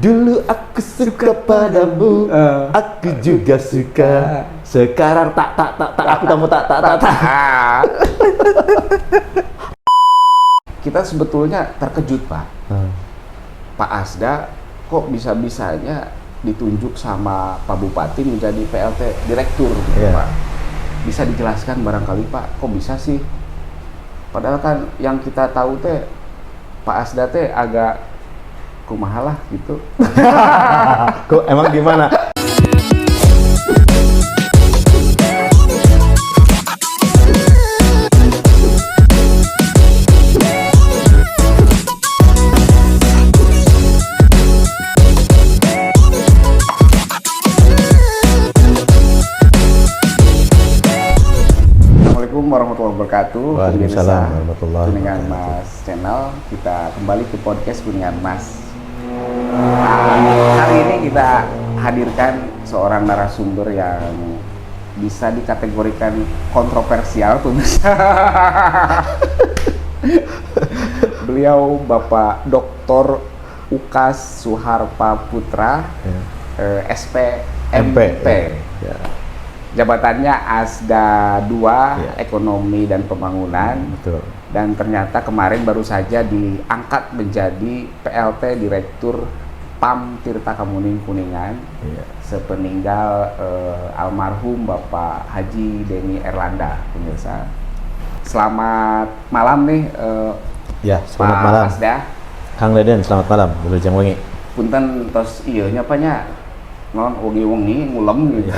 Dulu aku suka padamu, aku juga suka. Sekarang tak, aku tak mau tak. Kita sebetulnya terkejut, Pak. Pak Asda kok bisa-bisanya ditunjuk sama Pak Bupati menjadi PLT Direktur, gitu, Pak. Bisa dijelaskan barangkali, Pak, kok bisa sih? Padahal kan yang kita tahu teh Pak Asda teh agak kumaha lah gitu. Kok emang gimana? Assalamualaikum warahmatullahi wabarakatuh. Waalaikumsalam warahmatullahi Kuningan wabarakatuh. Mas Channel, kita kembali ke podcast Kuningan Mas. Hari ini kita hadirkan seorang narasumber yang bisa dikategorikan kontroversial, pemirsa. Beliau Bapak Dr. Ukas Suharpa Putra, SPMP. Ya. Jabatannya Asda 2 Ekonomi dan Pembangunan. Betul. Dan ternyata kemarin baru saja diangkat menjadi PLT Direktur PAM Tirta Kemuning Kuningan, sepeninggal almarhum Bapak Haji Denny Erlanda, pemirsa. Selamat malam nih, Selamat Pak malam. Asda. Kang Deden, selamat malam. Wilujeng wengi. Punten tos iya nya apanya non wengi ngulem gitu.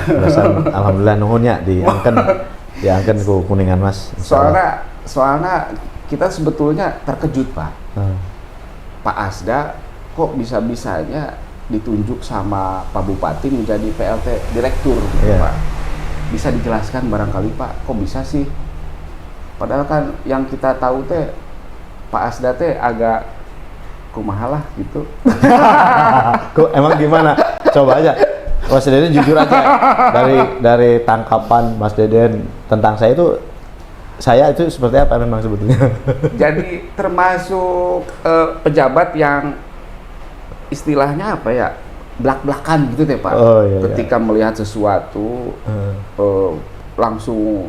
Alhamdulillah nuhunnya diangken ku Kuningan Mas. Soalnya kita sebetulnya terkejut, Pak. Pak Asda kok bisa-bisanya ditunjuk sama Pak Bupati menjadi PLT Direktur, gitu, Pak. Bisa dijelaskan barangkali, Pak, kok bisa sih? Padahal kan yang kita tahu teh Pak Asda teh agak kumaha lah gitu. Kok emang gimana? Coba aja. Mas Deden jujur aja. Dari tangkapan Mas Deden tentang saya itu seperti apa memang sebetulnya? Jadi termasuk pejabat yang istilahnya apa ya, blak-blakan gitu deh, Pak. Ketika melihat sesuatu langsung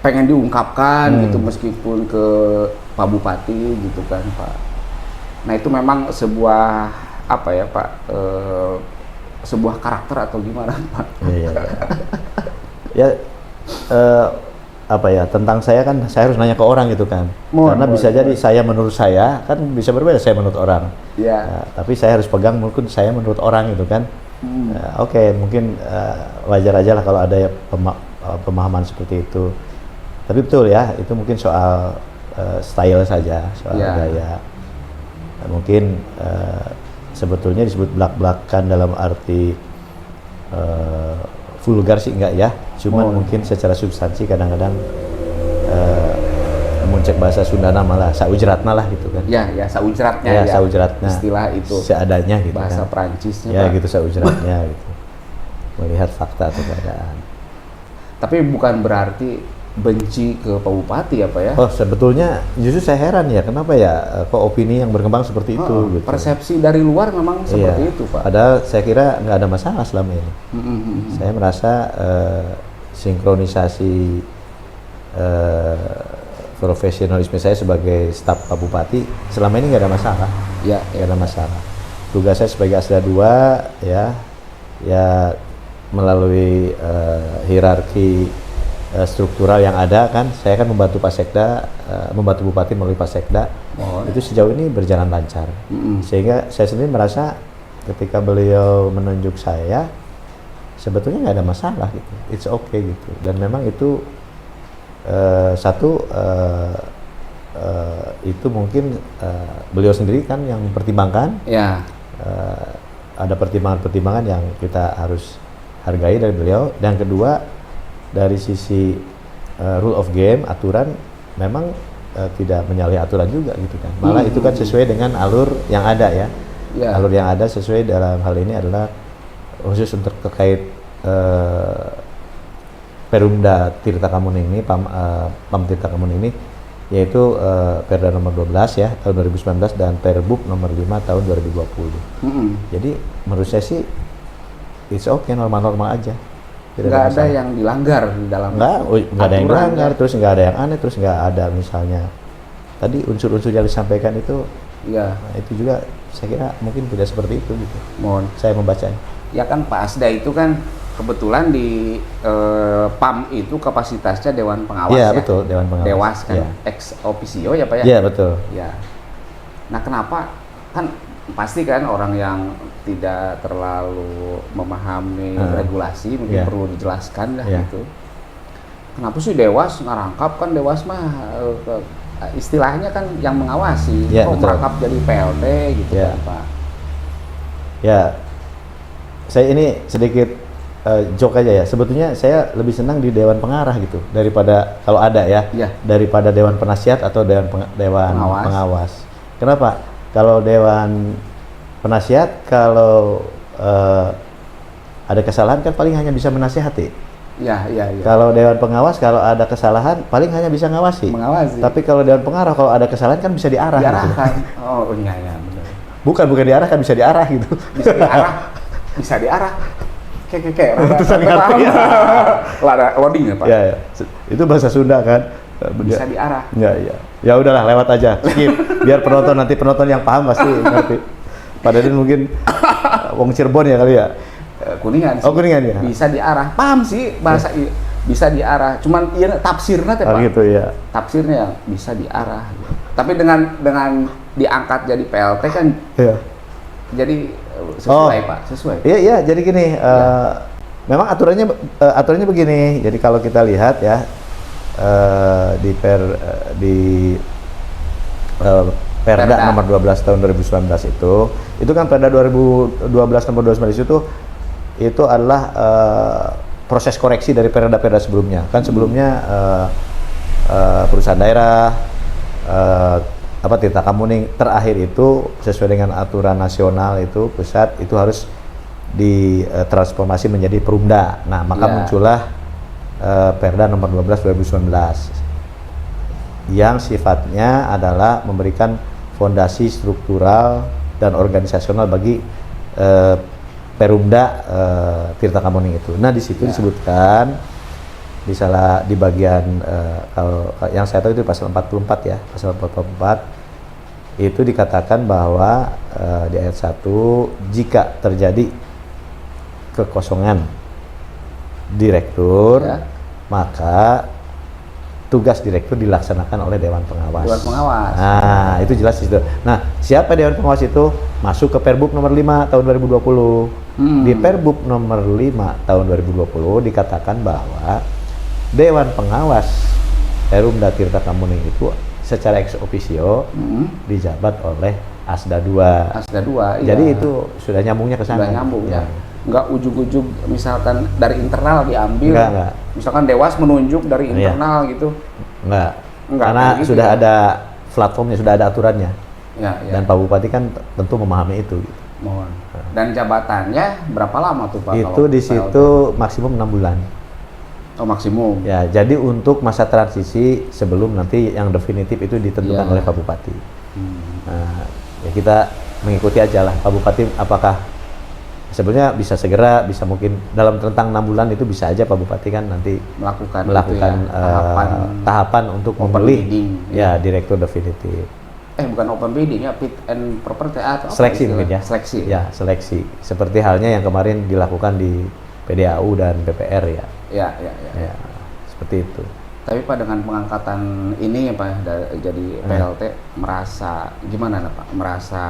pengen diungkapkan gitu, meskipun ke Pak Bupati gitu kan, Pak. Nah itu memang sebuah apa ya, Pak, sebuah karakter atau gimana, Pak? Tentang saya kan saya harus nanya ke orang gitu kan. Karena bisa jadi saya menurut saya kan bisa berbeda saya menurut orang. Tapi saya harus pegang mungkin saya menurut orang gitu kan. Mungkin wajar aja lah kalau ada pemahaman seperti itu. Tapi betul ya, itu mungkin soal style saja, soal gaya. Mungkin sebetulnya disebut belak-belakan dalam arti vulgar sih enggak ya, cuman mungkin secara substansi kadang-kadang muncul bahasa Sundana malah saujratna lah gitu kan. Saujratnya saujratna, istilah itu seadanya gitu bahasa kan. Perancisnya ya Pak. Gitu saujratnya gitu, melihat fakta atau keadaan. Tapi bukan berarti benci ke Pak Bupati ya, Pak ya? Sebetulnya justru saya heran ya, kenapa ya kok opini yang berkembang seperti itu gitu. Persepsi dari luar memang seperti itu, Pak. Padahal saya kira nggak ada masalah selama ini. Saya merasa sinkronisasi profesionalisme saya sebagai staf Pak Bupati selama ini nggak ada masalah. Nggak ada masalah. Tugas saya sebagai Asda 2 ya melalui hierarki struktural yang ada kan, saya kan membantu Pak Sekda, membantu Bupati melalui Pak Sekda. Itu sejauh ini berjalan lancar. Sehingga saya sendiri merasa ketika beliau menunjuk saya sebetulnya nggak ada masalah gitu, it's okay gitu. Dan memang itu itu mungkin beliau sendiri kan yang mempertimbangkan. Ada pertimbangan-pertimbangan yang kita harus hargai dari beliau. Dan kedua, dari sisi rule of game, aturan memang tidak menyalahi aturan juga gitu kan. Malah itu kan sesuai dengan alur yang ada ya. Alur yang ada sesuai dalam hal ini adalah khusus untuk terkait Perumda Tirta Kemuning ini, PAM Tirta Kemuning ini yaitu Perda nomor 12 ya tahun 2019 dan Perbub nomor 5 tahun 2020. Jadi menurut saya sih it's okay, normal-normal aja. Nggak ada yang dilanggar di dalam nggak ada yang dilanggar, ya. terus nggak ada yang aneh, terus nggak ada misalnya tadi unsur-unsur yang disampaikan itu, ya itu juga saya kira mungkin tidak seperti itu gitu. Mohon Saya membacanya. ya kan Pak Asda itu kan kebetulan di PAM itu kapasitasnya Dewan Pengawas Iya ya. betul, Dewan Pengawas. Dewas kan, Ya. ex officio ya Pak ya? Iya betul. Ya. Nah kenapa, kan pasti kan orang yang tidak terlalu memahami regulasi mungkin Ya. perlu dijelaskan lah Ya. gitu. Kenapa sih Dewas ngerangkap, kan Dewas mah istilahnya kan yang mengawasi, Ya, kok betul. merangkap jadi PLT gitu Ya. kan Pak? Ya, saya ini sedikit joke aja ya. Sebetulnya saya lebih senang di Dewan Pengarah gitu daripada kalau ada ya, Iya. daripada Dewan Penasihat atau Dewan Pengawas. Kenapa? Kalau Dewan Penasihat kalau ada kesalahan kan paling hanya bisa menasihati. Iya. Kalau Dewan Pengawas kalau ada kesalahan paling hanya bisa ngawasi. Mengawasi. Tapi kalau Dewan Pengarah kalau ada kesalahan kan bisa diarah. Gitu. Diarahkan. Oh iya benar. Bukan diarahkan, bisa diarah gitu. Bisa diarah. Bisa diarah. Kayak Utusan ngerti ya. Lada loading ya Pak. Ya, ya. Itu bahasa Sunda kan. Bisa diarah. Ya. Ya udahlah, lewat aja. Skip. Biar nanti penonton yang paham pasti ngerti. Pak Deden mungkin wong Cirebon ya kali ya. Kuningan sih. Oh, Kuningan ya. Bisa diarah. Paham sih bahasa bisa diarah. Cuman iya tafsirnya teh Oh Pak. gitu ya. Tafsirnya bisa diarah. Tapi dengan diangkat jadi PLT kan Iya. jadi sesuai Pak, sesuai. Iya, jadi gini, memang aturannya begini. Jadi kalau kita lihat ya di Perda nomor 12 tahun 2019 itu kan Perda 2012 nomor 2019 itu adalah proses koreksi dari perda-perda sebelumnya. Kan sebelumnya perusahaan daerah Tirta Kemuning terakhir itu sesuai dengan aturan nasional itu pusat itu harus ditransformasi menjadi Perumda. Nah, maka muncullah Perda nomor 12 2019 yang sifatnya adalah memberikan fondasi struktural dan organisasional bagi Perumda Tirta Kemuning itu. Nah, di situ disebutkan di bagian kalau yang saya tahu itu pasal 44 ya, pasal 44 itu dikatakan bahwa di ayat 1 jika terjadi kekosongan direktur maka tugas direktur dilaksanakan oleh Dewan Pengawas. Dewan Pengawas. Nah, itu jelas di situ. Nah, siapa Dewan Pengawas itu? Masuk ke Perbub nomor 5 tahun 2020. Di Perbub nomor 5 tahun 2020 dikatakan bahwa Dewan Pengawas Perumda Tirta Kemuning itu secara ex officio dijabat oleh Asda 2. Asda 2. Jadi itu sudah nyambungnya ke sana. Sudah nyambung ya. Enggak ujug-ujug misalkan dari internal diambil. Enggak. Misalkan Dewas menunjuk dari internal gitu. Enggak. Karena gitu sudah ya. ada platformnya, sudah ada aturannya. Ya. Dan Pak Bupati kan tentu memahami itu. Gitu. Mohon. Dan jabatannya berapa lama tuh Pak? Itu di situ maksimum 6 bulan. Oh, maksimum. Ya, jadi untuk masa transisi sebelum nanti yang definitif itu ditentukan oleh Pak Bupati. Nah, ya kita mengikuti aja lah Pak Bupati apakah sebenarnya bisa segera, bisa mungkin dalam rentang 6 bulan itu bisa aja Pak Bupati kan nanti melakukan tahapan untuk memilih direktur definitif. Bukan open bidding ya, fit and proper atau seleksi mungkin ya. Seleksi. Ya, seleksi. Seperti halnya yang kemarin dilakukan di PDAU dan PPR ya. Ya. Seperti itu. Tapi Pak dengan pengangkatan ini ya Pak jadi PLT merasa gimana Pak? Merasa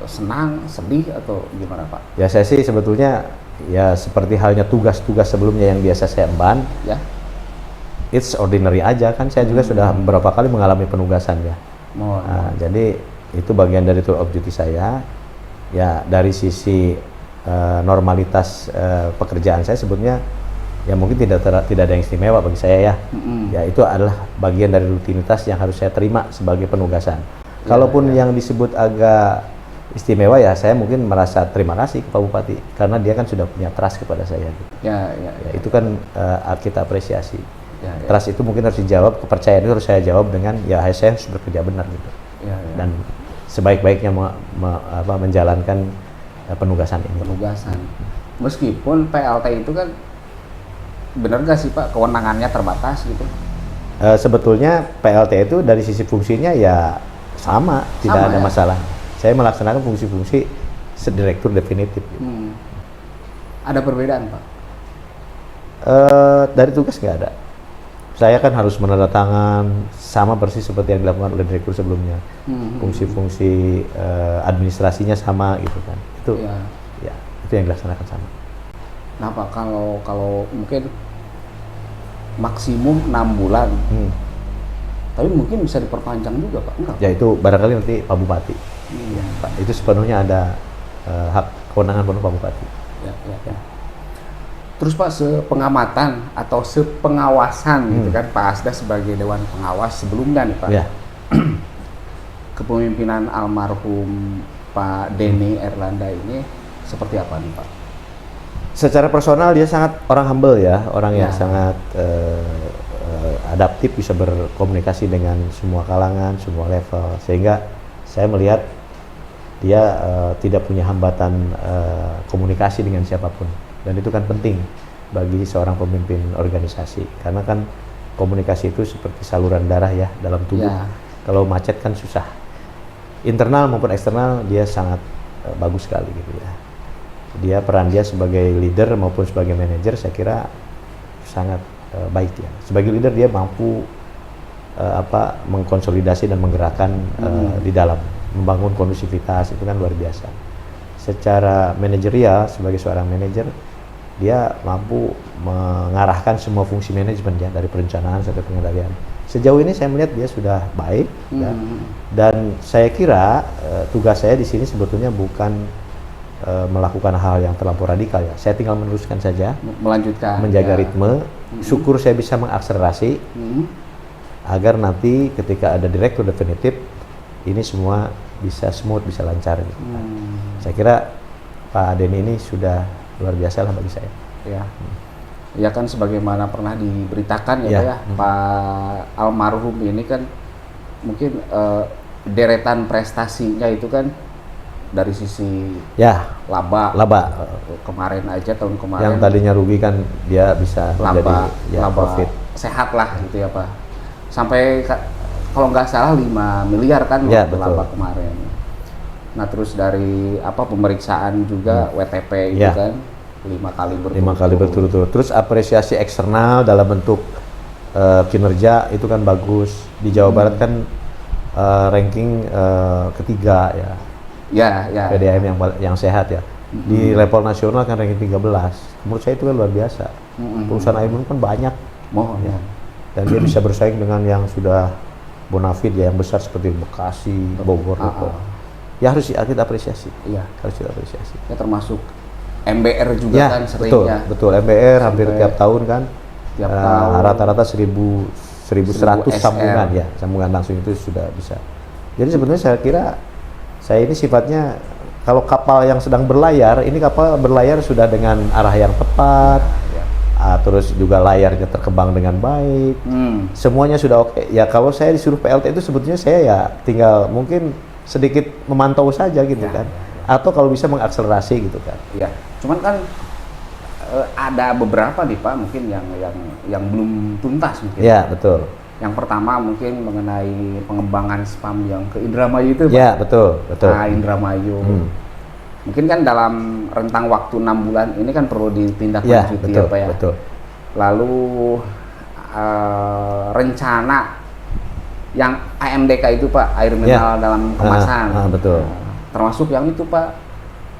senang, sedih atau gimana Pak? Ya saya sih sebetulnya ya seperti halnya tugas-tugas sebelumnya yang biasa saya emban. Ya. It's ordinary aja kan, saya juga sudah beberapa kali mengalami penugasan ya. Nah, jadi itu bagian dari tour of duty saya. Ya dari sisi normalitas pekerjaan saya sebetulnya ya mungkin tidak ada yang istimewa bagi saya ya. Ya itu adalah bagian dari rutinitas yang harus saya terima sebagai penugasan. Kalaupun yang disebut agak istimewa ya saya mungkin merasa terima kasih ke Pak Bupati karena dia kan sudah punya trust kepada saya. Gitu. Ya. Itu kan kita apresiasi. Ya, ya. Trust itu mungkin harus dijawab, kepercayaan itu harus saya jawab dengan ya saya harus bekerja benar gitu. Ya, ya. Dan sebaik-baiknya menjalankan penugasan ini. Penugasan. Meskipun PLT itu kan benar nggak sih Pak kewenangannya terbatas gitu? Sebetulnya PLT itu dari sisi fungsinya ya sama, tidak ada masalah. Saya melaksanakan fungsi-fungsi direktur definitif. Gitu. Ada perbedaan Pak? Dari tugas nggak ada. Saya kan harus menandatangan sama persis seperti yang dilakukan oleh direktur sebelumnya. Fungsi-fungsi administrasinya sama gitu kan. Itu ya itu yang dilaksanakan sama. Nah Pak, kalau mungkin maksimum 6 bulan, tapi mungkin bisa diperpanjang juga Pak? Enggak? Ya itu barangkali nanti Pak Bupati. Ya, Pak, itu sepenuhnya ada hak kewenangan penuh Pak Bupati. Ya. Terus Pak, sepengamatan atau sepengawasan gitu kan Pak Asda sebagai Dewan Pengawas sebelumnya nih Pak, Ya. kepemimpinan almarhum Pak Denny Erlanda ini seperti apa nih Pak? Secara personal dia sangat orang humble ya, orang yang sangat adaptif, bisa berkomunikasi dengan semua kalangan, semua level, sehingga saya melihat dia tidak punya hambatan komunikasi dengan siapapun, dan itu kan penting bagi seorang pemimpin organisasi, karena kan komunikasi itu seperti saluran darah ya dalam tubuh. Kalau macet kan susah, internal maupun eksternal dia sangat bagus sekali gitu ya. Peran dia sebagai leader maupun sebagai manajer saya kira sangat baik ya. Sebagai leader dia mampu mengkonsolidasi dan menggerakkan di dalam, membangun kondusivitas, itu kan luar biasa. Secara manajerial sebagai seorang manajer dia mampu mengarahkan semua fungsi manajemen ya, dari perencanaan sampai pengendalian. Sejauh ini saya melihat dia sudah baik ya. Dan saya kira tugas saya di sini sebetulnya bukan melakukan hal yang terlampau radikal ya. Saya tinggal meneruskan saja, melanjutkan, menjaga ritme. Syukur saya bisa mengakselerasi agar nanti ketika ada direktur definitif ini semua bisa smooth, bisa lancar gitu. Saya kira Pak Denny ini sudah luar biasa lah bagi saya. Ya. Ya kan sebagaimana pernah diberitakan ya Pak ya, Pak almarhum ini kan mungkin deretan prestasinya itu kan dari sisi laba kemarin aja, tahun kemarin yang tadinya rugi kan dia bisa laba profit sehat lah gitu ya Pak, sampai kalau nggak salah 5 miliar kan laba kemarin. Nah terus dari pemeriksaan juga WTP itu kan 5 kali berturut-turut. Terus apresiasi eksternal dalam bentuk kinerja itu kan bagus. Di Jawa Barat kan ranking ketiga ya. PDAM yang sehat ya. Di level nasional kan ranking 13. Menurut saya itu kan luar biasa. Perusahaan air minum kan banyak. Ya. Dan dia bisa bersaing dengan yang sudah bonafide ya, yang besar seperti Bekasi, Bogor. Ya harus kita apresiasi. Iya, harus kita apresiasi. Ya termasuk MBR juga kan seringnya. Betul. MBR hampir tiap tahun kan. Rata-rata 1.100 sambungan ya. Sambungan langsung itu sudah bisa. Jadi sebetulnya saya kira saya ini sifatnya kalau kapal yang sedang berlayar, ini kapal berlayar sudah dengan arah yang tepat. Terus juga layarnya terkembang dengan baik. Semuanya sudah oke. Ya kalau saya disuruh PLT itu sebetulnya saya ya tinggal mungkin sedikit memantau saja gitu kan. Atau kalau bisa mengakselerasi gitu kan. Ya, cuman kan ada beberapa nih Pak mungkin yang belum tuntas mungkin. Ya, betul. Yang pertama mungkin mengenai pengembangan spam yang ke Indramayu itu Pak. Ya, betul. Nah, Indramayu. Mungkin kan dalam rentang waktu 6 bulan ini kan perlu ditindaklanjuti ya Pak ya. Betul. Lalu rencana yang AMDK itu Pak, air mineral dalam kemasan. Betul. Termasuk yang itu Pak,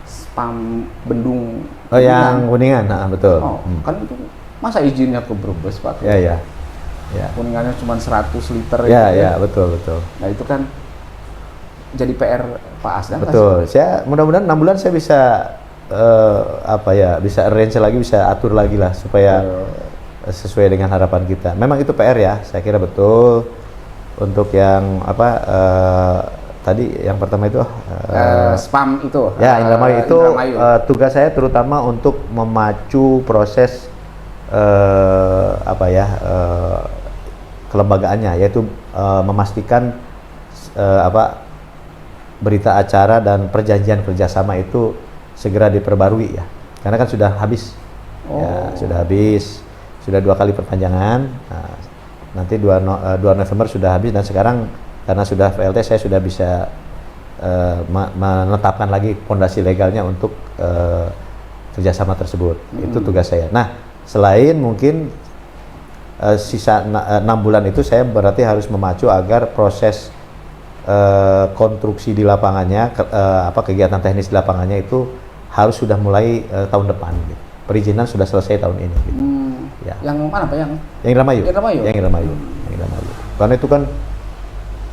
spam bendung. Yang Kuningan, betul. Kan itu masa izinnya ke Brebes Pak? Ya. Kuningannya cuma 100 liter. Betul. Nah itu kan jadi PR Pak Asda. Betul. Saya mudah-mudahan 6 bulan saya bisa bisa arrange lagi, bisa atur lagi lah supaya sesuai dengan harapan kita. Memang itu PR ya, saya kira betul. Untuk yang tadi yang pertama itu spam itu. Ya, Indramayu itu tugas saya terutama untuk memacu proses kelembagaannya, yaitu memastikan berita acara dan perjanjian kerjasama itu segera diperbarui ya, karena kan sudah habis. Ya, sudah habis, sudah 2 kali perpanjangan. Nah, nanti 2 November sudah habis, dan sekarang karena sudah VLT saya sudah bisa menetapkan lagi fondasi legalnya untuk kerjasama tersebut. Itu tugas saya. Nah, selain mungkin sisa 6 bulan itu saya berarti harus memacu agar proses konstruksi di lapangannya, kegiatan teknis di lapangannya itu harus sudah mulai tahun depan. Gitu. Perizinan sudah selesai tahun ini. Gitu. Ya. Yang mana Pak? Yang Indramayu. Yang Indramayu. Karena itu kan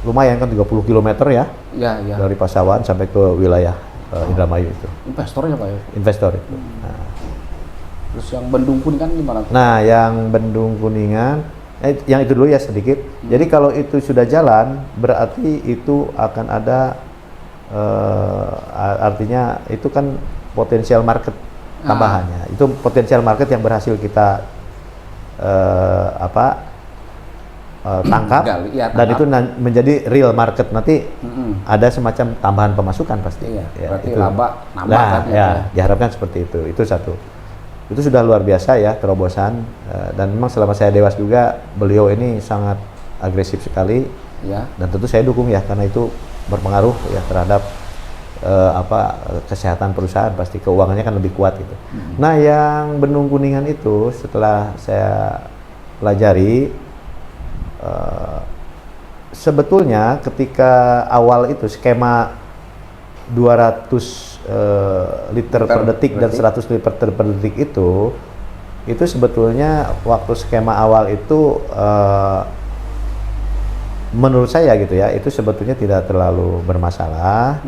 lumayan kan 30 km ya. Ya. Dari Pasawan sampai ke wilayah Indramayu itu. Investornya Pak ya? Investor itu. Nah. Terus yang Bendung Kuningan gimana? Nah, yang Bendung Kuningan, yang itu dulu ya sedikit. Jadi kalau itu sudah jalan, berarti itu akan ada, artinya itu kan potensial market tambahannya. Itu potensial market yang berhasil kita tangkap, dan itu menjadi real market. Nanti ada semacam tambahan pemasukan pasti. Iya, ya, berarti itu. laba nambah kan ya, diharapkan seperti itu. Itu satu. Itu sudah luar biasa ya terobosan, dan memang selama saya Dewas juga beliau ini sangat agresif sekali. Ya. Dan tentu saya dukung ya, karena itu berpengaruh ya terhadap kesehatan perusahaan, pasti keuangannya kan lebih kuat gitu. Nah, yang Bendung Kuningan itu setelah saya pelajari, sebetulnya ketika awal itu skema 200 liter per detik dan 100 liter per detik itu sebetulnya waktu skema awal itu menurut saya gitu ya, itu sebetulnya tidak terlalu bermasalah,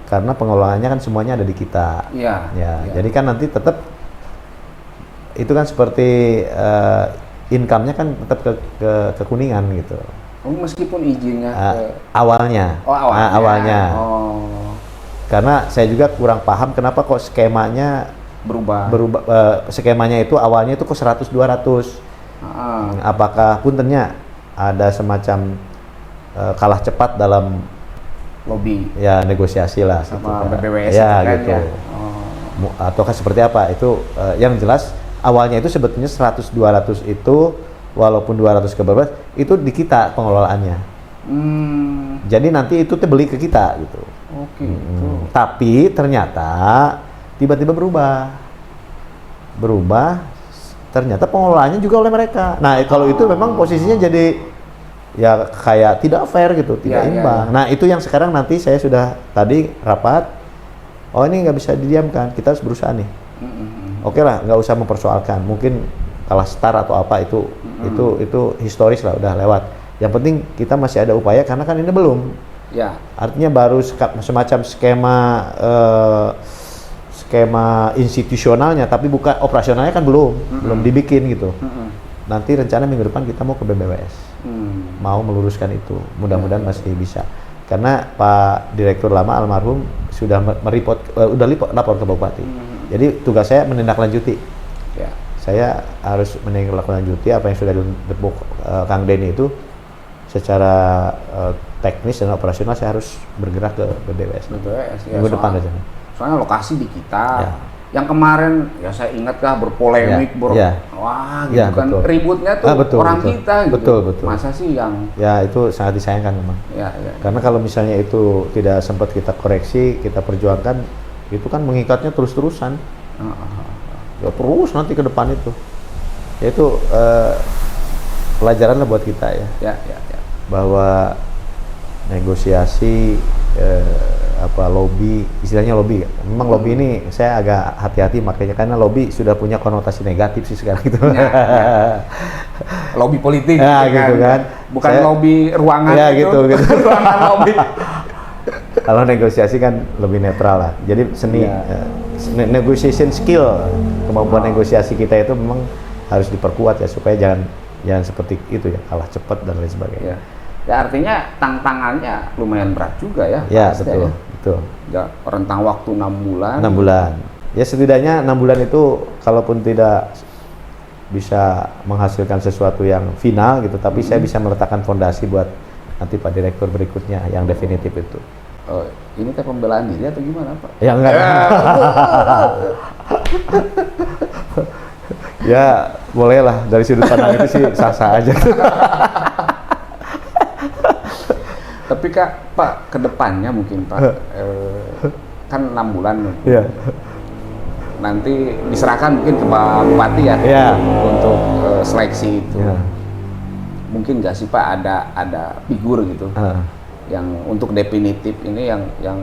karena pengelolaannya kan semuanya ada di kita. Ya. Jadi kan nanti tetap itu kan seperti income-nya kan tetap ke Kuningan gitu. Meskipun izinnya awalnya. Awalnya. Karena saya juga kurang paham kenapa kok skemanya berubah. Skemanya itu awalnya itu kok 100-200. Apakah puntennya ada semacam kalah cepat dalam lobby ya, negosiasi lah sama gitu, BBWS ya kan, gitu. Ya. Ataukah seperti apa itu, yang jelas awalnya itu sebetulnya 100-200 itu, walaupun 200 ke bawah itu di kita pengelolaannya. Jadi nanti itu beli ke kita gitu. Tapi ternyata tiba-tiba berubah, ternyata pengelolaannya juga oleh mereka. Nah, kalau itu memang posisinya jadi ya kayak tidak fair gitu, tidak imbang. Nah, itu yang sekarang nanti saya sudah tadi rapat, ini nggak bisa didiamkan, kita harus berusaha nih. Oke lah, nggak usah mempersoalkan, mungkin kalah start atau apa itu historis lah, udah lewat. Yang penting kita masih ada upaya, karena kan ini belum. Ya. Artinya baru semacam skema institusionalnya, tapi bukan operasionalnya kan belum dibikin gitu. Nanti rencana minggu depan kita mau ke BBWS, mau meluruskan itu. Mudah-mudahan masih bisa, karena Pak Direktur lama almarhum sudah lapor ke Bupati. Jadi tugas saya menindaklanjuti. Ya. Saya harus menindaklanjuti apa yang sudah ditepuk Kang Denny itu. Secara teknis dan operasional saya harus bergerak ke BBWS. Minggu depan aja. Soalnya lokasi di kita. Ya. Yang kemarin ya saya ingat berpolemik, wah gitu kan, betul. Ributnya tuh orang kita gitu. Betul. Masa sih yang itu sangat disayangkan memang. Karena kalau misalnya itu tidak sempat kita koreksi, kita perjuangkan, itu kan mengikatnya terus-terusan. Ya terus nanti ke depan itu. Yaitu pelajaran lah buat kita ya. Bahwa negosiasi lobby, istilahnya lobby. Memang lobby ini saya agak hati-hati makanya, karena lobby sudah punya konotasi negatif sih sekarang itu. Lobby politik gitu kan. Bukan lobby ruangan gitu. Ruangan lobby. Kalau negosiasi kan lebih netral lah. Jadi negotiation skill, kemampuan negosiasi kita itu memang harus diperkuat ya, supaya jangan seperti itu ya, kalah cepat dan lain sebagainya. Ya artinya tantangannya lumayan berat juga ya. Ya betul. Ya, rentang waktu 6 bulan. 6 bulan. Ya setidaknya 6 bulan itu kalaupun tidak bisa menghasilkan sesuatu yang final gitu, tapi saya bisa meletakkan fondasi buat nanti Pak Direktur berikutnya yang definitif itu. Oh, ini teh pembelaan diri atau gimana Pak? Ya enggak. Ya bolehlah, dari sudut pandang itu sih sah-sah aja. Tapi Kak, Pak, kedepannya mungkin Pak, kan 6 bulan Iya. nanti diserahkan mungkin ke Pak Bupati ya, Iya. untuk seleksi itu. Iya. Mungkin nggak sih Pak ada figur gitu yang untuk definitif ini yang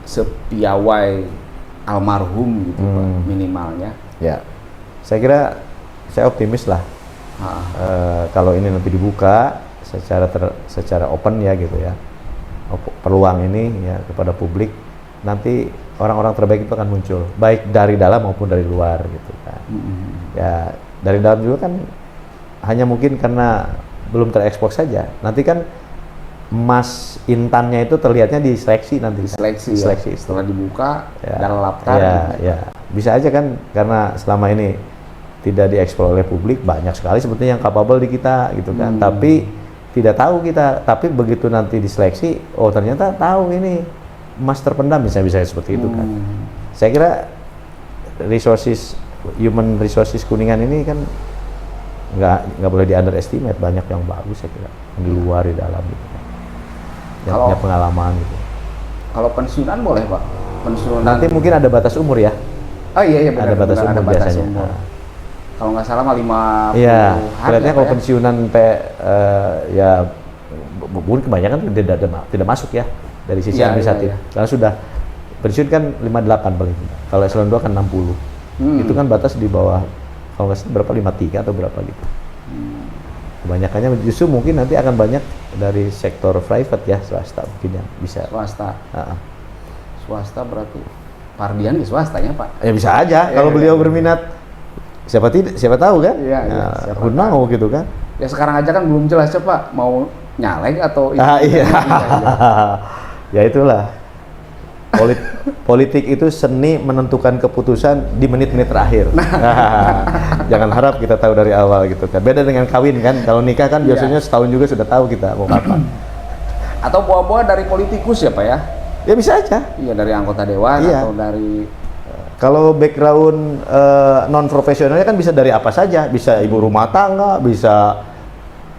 sepiawai almarhum gitu Pak, minimalnya. Ya, saya kira saya optimis lah. Kalau ini nanti dibuka secara open ya gitu ya, peluang ini ya kepada publik, nanti orang-orang terbaik itu akan muncul, baik dari dalam maupun dari luar gitu kan. Ya dari dalam juga kan hanya mungkin karena belum terekspos saja. Nanti kan emas intannya itu terlihatnya di seleksi nanti. Seleksi Seleksi ya. Setelah dibuka ya, dan laptar. Ya, ya. Bisa aja kan karena selama ini tidak dieksplor oleh publik, banyak sekali sebetulnya yang capable di kita gitu kan. Tapi tidak tahu kita. Tapi begitu nanti diseleksi, oh ternyata tahu ini emas terpendam, bisa seperti itu kan. Saya kira human resources Kuningan ini kan nggak boleh di underestimate, banyak yang bagus saya kira, yang di luar di dalam gitu kan. Yang punya pengalaman gitu. Kalau pensiunan boleh Pak? Pensiunan Nanti mungkin ada batas umur ya. Oh iya benar. Ada batas umur biasanya. Umur. Kalau nggak salah mah 50 Iya, hari. kelihatannya kalau ya? pensiunan ya mungkin kebanyakan tidak masuk ya dari sisi administratif. Karena sudah pensiun kan 58 paling tidak. Kalau eselon 2 kan 60. Itu kan batas di bawah, kalau nggak salah berapa, 53 atau berapa gitu. Kebanyakannya justru mungkin nanti akan banyak dari sektor private ya, swasta mungkin yang bisa. Swasta. Swasta berarti Pardian di swastanya Pak? Ya bisa aja kalau beliau berminat. Siapa tahu kan? Iya, who know gitu kan? Ya sekarang aja kan belum jelas ya Pak, mau nyalek atau Iya. Ya itulah. Politik itu seni menentukan keputusan di menit-menit terakhir. Jangan harap kita tahu dari awal gitu kan. Beda dengan kawin kan. Kalau nikah kan biasanya setahun juga sudah tahu kita mau kapan. Atau buah-buah dari politikus ya Pak ya? Ya bisa aja. Iya, dari anggota dewan atau dari. Kalau background non profesionalnya kan bisa dari apa saja, bisa ibu rumah tangga, bisa,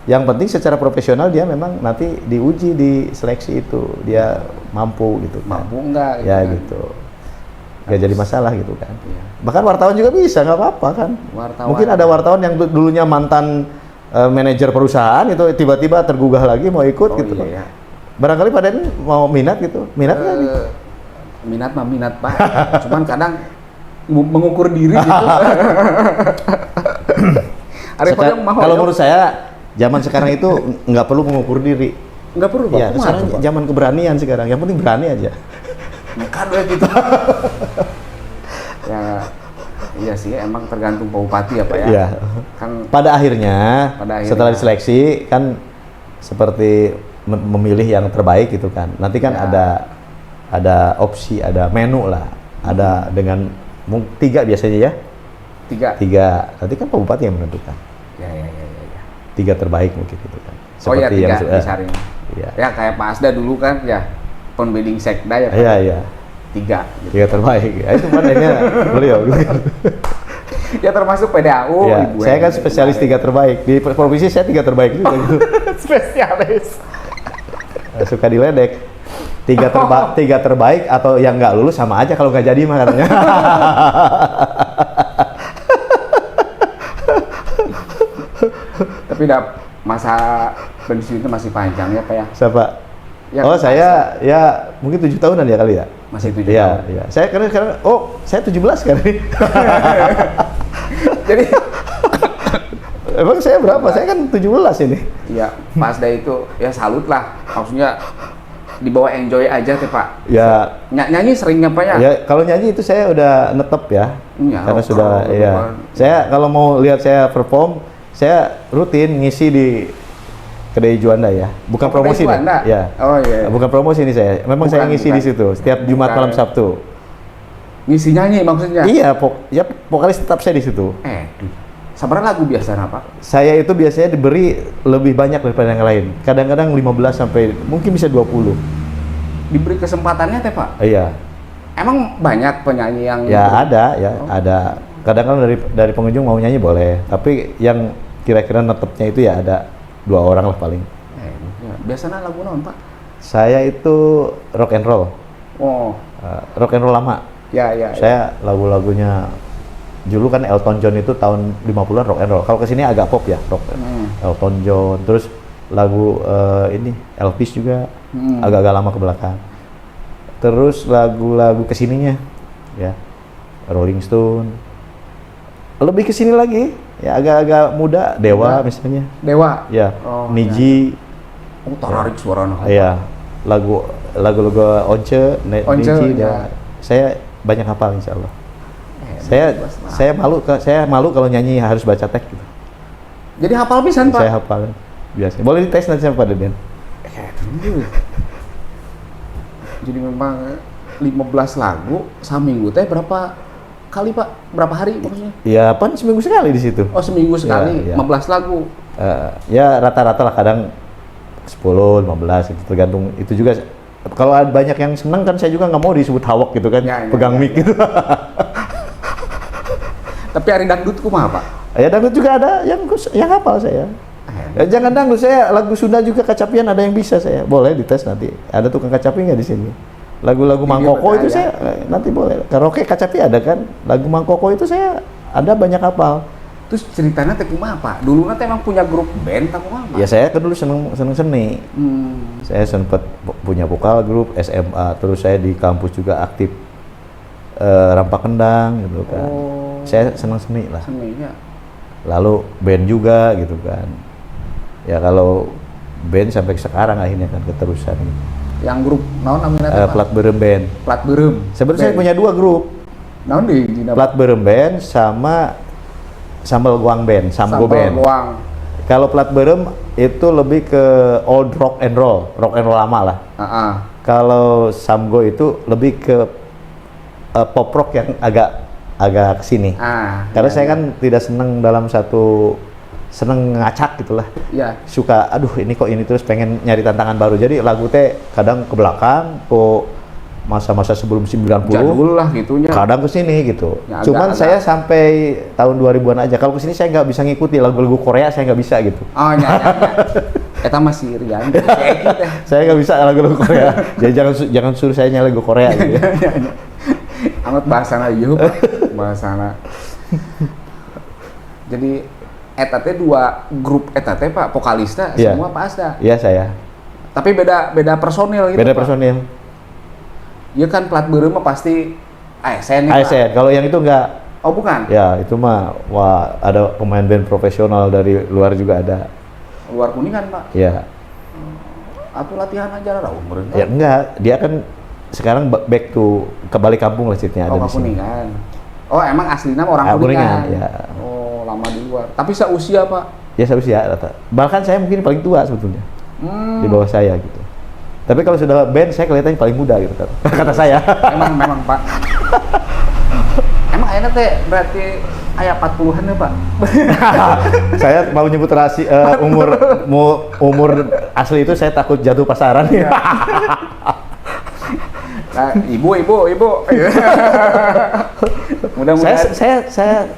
yang penting secara profesional dia memang nanti diuji di seleksi itu, dia mampu gitu kan. Mampu enggak ya kan? gitu. Nggak jadi masalah gitu kan. Iya. Bahkan wartawan juga bisa, nggak apa-apa kan. Mungkin ada wartawan yang dulunya mantan manajer perusahaan itu tiba-tiba tergugah lagi mau ikut gitu. Iya. Barangkali pada ini mau minat gitu, minat nggak nih? Minat mah minat Pak, cuman kadang mengukur diri gitu. Kalau menurut saya zaman sekarang itu nggak perlu mengukur diri. Nggak perlu Pak. Ya, sekarang zaman keberanian sekarang, yang penting berani aja. Kan gitu. Ya, iya sih, emang tergantung Pak Bupati ya Pak ya. Iya. Kan pada akhirnya setelah diseleksi kan seperti memilih yang terbaik gitu kan. Nanti kan ada opsi, ada menu lah, ada dengan 3 biasanya ya. 3. Nanti kan Pak Bupati yang menentukan. Ya. 3 terbaik mungkin gitu kan. Seperti yang disaring. Ya kayak Pak Asda dulu kan ya, pembimbing sekda ya Pak. Iya. 3. Gitu. 3 terbaik. Ya, itu pandangannya beliau. Ya termasuk PDAU. Ya, saya kan spesialis 3 terbaik. Di provinsi saya 3 terbaik juga gitu. Spesialis. Suka diledek. 3 terbaik atau yang nggak lulus sama aja kalau nggak jadi mah katanya. Tapi masa pensiun itu masih panjang ya Pak ya? Siapa? Ya, saya ya mungkin 7 tahunan ya kali ya. Masih 7 tahun? Iya. Saya karena sekarang, saya 17 sekarang. Jadi emang saya berapa? Saya kan 17 ini. Iya, Pak Asda itu ya salut lah. Maksudnya dibawa enjoy aja teh Pak. Ya. Nyanyi sering apa ya? Ya kalau nyanyi itu saya udah netep ya. Karena sudah ya. Saya kalau mau lihat saya perform, saya rutin ngisi di Kedai Juanda ya. Bukan promosi nih. Ya. Oh iya. Bukan promosi nih saya. Memang saya ngisi di situ setiap Jumat malam Sabtu. Ngisi nyanyi maksudnya? Iya, vokalis tetap saya di situ. Sabar lagu biasanya Pak? Saya itu biasanya diberi lebih banyak daripada yang lain. Kadang-kadang 15 sampai mungkin bisa 20. Diberi kesempatannya teh Pak? Iya. Emang banyak penyanyi yang Ya ada ya, ada. Kadang-kadang dari pengunjung mau nyanyi boleh, tapi yang kira-kira netepnya itu ya ada 2 orang lah paling. Biasanya lagu naon Pak? Saya itu rock and roll. Oh. Rock and roll lama. Ya. Saya lagu-lagunya dulu kan Elton John itu tahun 50-an rock and roll. Kalau kesini agak pop ya, rock. Elton John, terus lagu ini Elvis juga agak-agak lama ke belakang. Terus lagu-lagu kesininya ya Rolling Stone. Lebih kesini lagi ya agak-agak muda, Dewa misalnya. Dewa. Ya. Oh, Niji. Oh, tarik suaranya. Iya. Lagu-lagu Once, Niji, ya. Saya banyak hafal insya Allah. Saya malu kalau nyanyi harus baca teks gitu. Jadi hafal pisan Pak? Saya hafal biasa. Boleh dites nanti sama Pak Deden. Jadi memang 15 lagu seminggu teh berapa kali Pak? Berapa hari maksudnya? Ya pan seminggu sekali di situ. Oh seminggu sekali, ya. 15 lagu. Ya rata-rata lah, kadang 10, 15 itu tergantung. Itu juga kalau ada banyak yang senang kan saya juga nggak mau disebut hawak gitu kan, pegang mic gitu. Tapi hari dangdut kumaha Pak? Ya dangdut juga ada yang hafal saya. Ya, jangan dangdut, saya lagu Sunda juga kacapian ada yang bisa saya. Boleh dites nanti. Ada tukang kacapi nggak di sini? Lagu-lagu Mangkoko itu saya nanti boleh. Karaoke kacapi ada kan? Lagu Mangkoko itu saya ada banyak hafal. Terus ceritanya teh kumaha Pak? Dulu nanti emang punya grup band tak kumaha? Ya saya kan dulu seneng seni. Saya sempat punya vokal grup SMA, terus saya di kampus juga aktif rampak kendang gitu kan. Saya senang seni lah. Seninya. Lalu band juga gitu kan. Ya kalau band sampai sekarang akhirnya kan keterusan. Yang grup naon namanya Plat Beureum Band. Plat Beureum. Sebenarnya saya punya 2 grup. Naon di Plat Beureum Band sama Sambal Goang Band, Samgo Band. Kalau Plat Beureum itu lebih ke old rock and roll lama lah. Kalau Samgo itu lebih ke pop rock yang agak kesini. Karena saya kan tidak senang dalam seneng ngacak gitulah. Iya. Suka aduh ini kok ini terus pengen nyari tantangan baru. Jadi lagu teh kadang ke belakang ke masa-masa sebelum 90. Jadul lah gitunya. Kadang ke sini gitu. Ya, Cuman saya sampai tahun 2000-an aja. Kalau ke sini saya nggak bisa ngikuti lagu-lagu Korea, saya nggak bisa gitu. Oh nya. Eta masih Rian. Saya nggak bisa lagu-lagu Korea. Jadi jangan suruh saya nyanyi lagu Korea gitu. Amat bahasana ieu Pak. Bahasana. Jadi eta teh 2 grup eta teh Pak, vokalista semua Pak Asda. Iya saya. Tapi beda personil gitu. Beda Pak. personil. Iya kan Plat Beureum mah pasti ASN nih ASN. Kalau yang itu enggak. Oh bukan? Ya itu mah wah ada pemain band profesional dari luar juga ada. Luar Kuningan Pak? Iya. Atau latihan aja lah umur. Ya enggak, dia kan sekarang back to kembali kampung lah ceritanya ada di sini. Kuningan. Oh emang aslinya orang Kuningan? Ya. Oh lama di luar. Tapi seusia Pak? Ya seusia rata. Bahkan saya mungkin paling tua sebetulnya. Di bawah saya gitu. Tapi kalau sudah band saya kelihatannya paling muda gitu kata saya. Memang Pak. Emang enak teh berarti aya 40-an ya Pak? Saya mau nyebut umur asli itu saya takut jatuh pasaran ya. Nah, ibu. Mudah-mudahan. Saya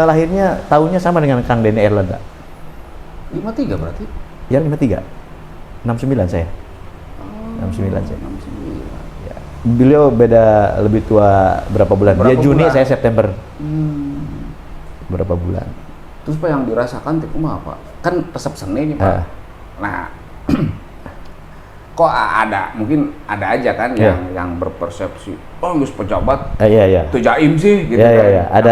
lahirnya tahunnya sama dengan Kang Denny Erlanda. 53 berarti? Ya 53. 69 saya. 69 saya. 69. Ya. Beliau beda lebih tua berapa bulan? Dia Juni, saya September. Berapa bulan? Terus Pak yang dirasakan teh kumaha Pak? Kan resep seni nih Pak. Nah, kok mungkin ada aja kan yang berpersepsi, oh geus pejabat. Iya. Teu jaim sih gitu kan. Iya. Ada.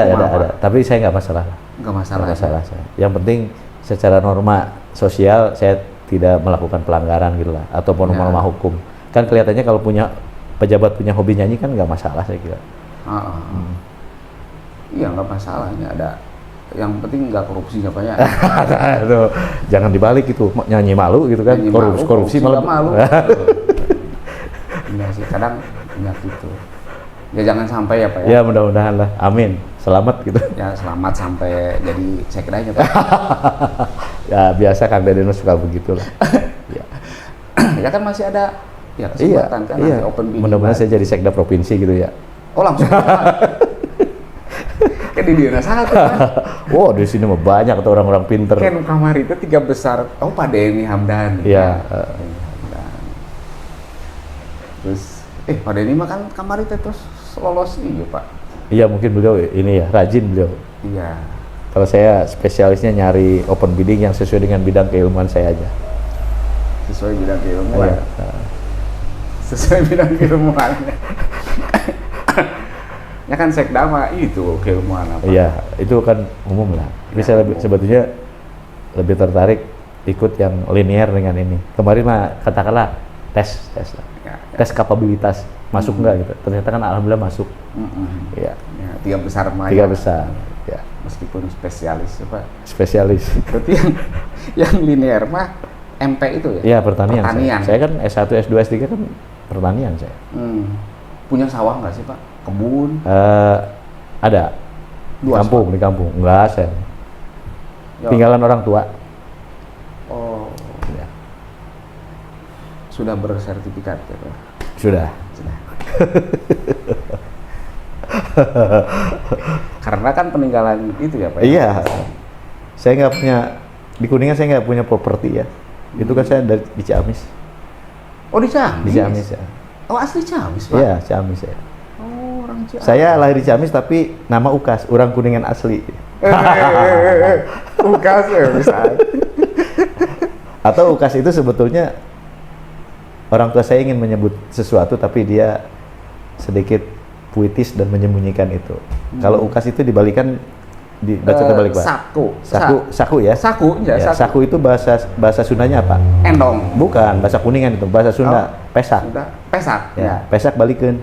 Tapi saya nggak masalah. Nggak masalah. Saya. Yang penting secara norma sosial saya tidak melakukan pelanggaran gitu lah, ataupun norma hukum. Kan kelihatannya kalau pejabat punya hobi nyanyi kan nggak masalah saya kira. Iya nggak masalahnya ada. Yang penting nggak korupsi apanya. Tuh, jangan dibalik itu nyanyi malu gitu kan. Korupsi malah malu. Iya sih kadang ingat itu. Ya jangan sampai ya Pak ya. Ya mudah-mudahan lah. Amin. selamat gitu. Ya selamat sampai jadi sekdanya Pak. Ya biasa Kang Deden suka begitulah. Ya. Ya kan masih ada ya kesempatan kan iya. nanti open bidding. Mudah-mudahan saya jadi sekda provinsi gitu ya. Oh langsung. Kan di daerah satu kan. Wow, di sini mah banyak tuh orang-orang pinter. Kan kamar itu 3 besar. Oh Pak Denny Hamdan. Iya. Terus Pak Denny mah kan kamar itu terus lolos nih Pak. Iya mungkin beliau ini ya rajin beliau. Iya. Kalau saya spesialisnya nyari open bidding yang sesuai dengan bidang keilmuan saya aja. Sesuai bidang keilmuan. Iya. Sesuai bidang keilmuan. Ya kan sekda mah itu keilmuan apa? Iya, itu kan umum lah. Tapi saya sebetulnya lebih tertarik ikut yang linear dengan ini. Kemarin mah katakanlah tes lah. Ya. Tes kapabilitas masuk nggak gitu. Ternyata kan alhamdulillah masuk. Iya. Ya, 3 besar mah. 3 besar. Ya. Meskipun spesialis apa? Spesialis. Berarti yang linear mah MP itu ya? Iya, pertanian. Pertanian. Saya kan S1, S2, S3 kan pertanian saya. Punya sawah nggak sih Pak? Kebun? Ada. Luas, Di kampung. Enggak, saya. Ya. Tinggalan orang tua. Oh. Ya. Sudah bersertifikat ya Pak? Sudah. Karena kan peninggalan itu ya Pak? Iya. Saya nggak punya, di Kuningan saya nggak punya properti ya. Itu kan saya dari di Ciamis. Oh di Ciamis? Di Ciamis ya. Oh asli Ciamis Pak? Iya, Ciamis ya. Oh orang Ciamis. Saya lahir di Ciamis tapi nama Ukas, orang Kuningan asli. Ukas ya bisa. Atau Ukas itu sebetulnya orang tua saya ingin menyebut sesuatu tapi dia sedikit puitis dan menyembunyikan itu. Kalau Ukas itu dibalikan dibaca terbalik Pak. Saku ya. Saku ya. Saku itu bahasa Sundanya apa? Endong. Bukan, bahasa Kuningan itu, bahasa Sunda. Pesak. Pesak. Ya. Pesak balikeun.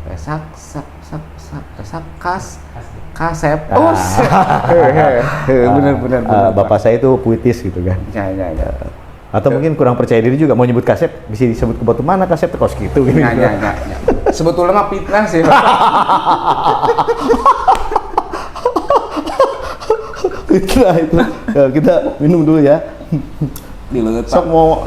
Pesak kasep. Benar. Bapak saya itu puitis gitu kan. Ya. Atau mungkin kurang percaya diri juga mau nyebut kasep bisa disebut ke batu mana kasep kos gitu gitu. Ya. Sebetulnya mah fitnah sih. Itulah itu. Ya, kita minum dulu ya. Dileut Pak. Sok mau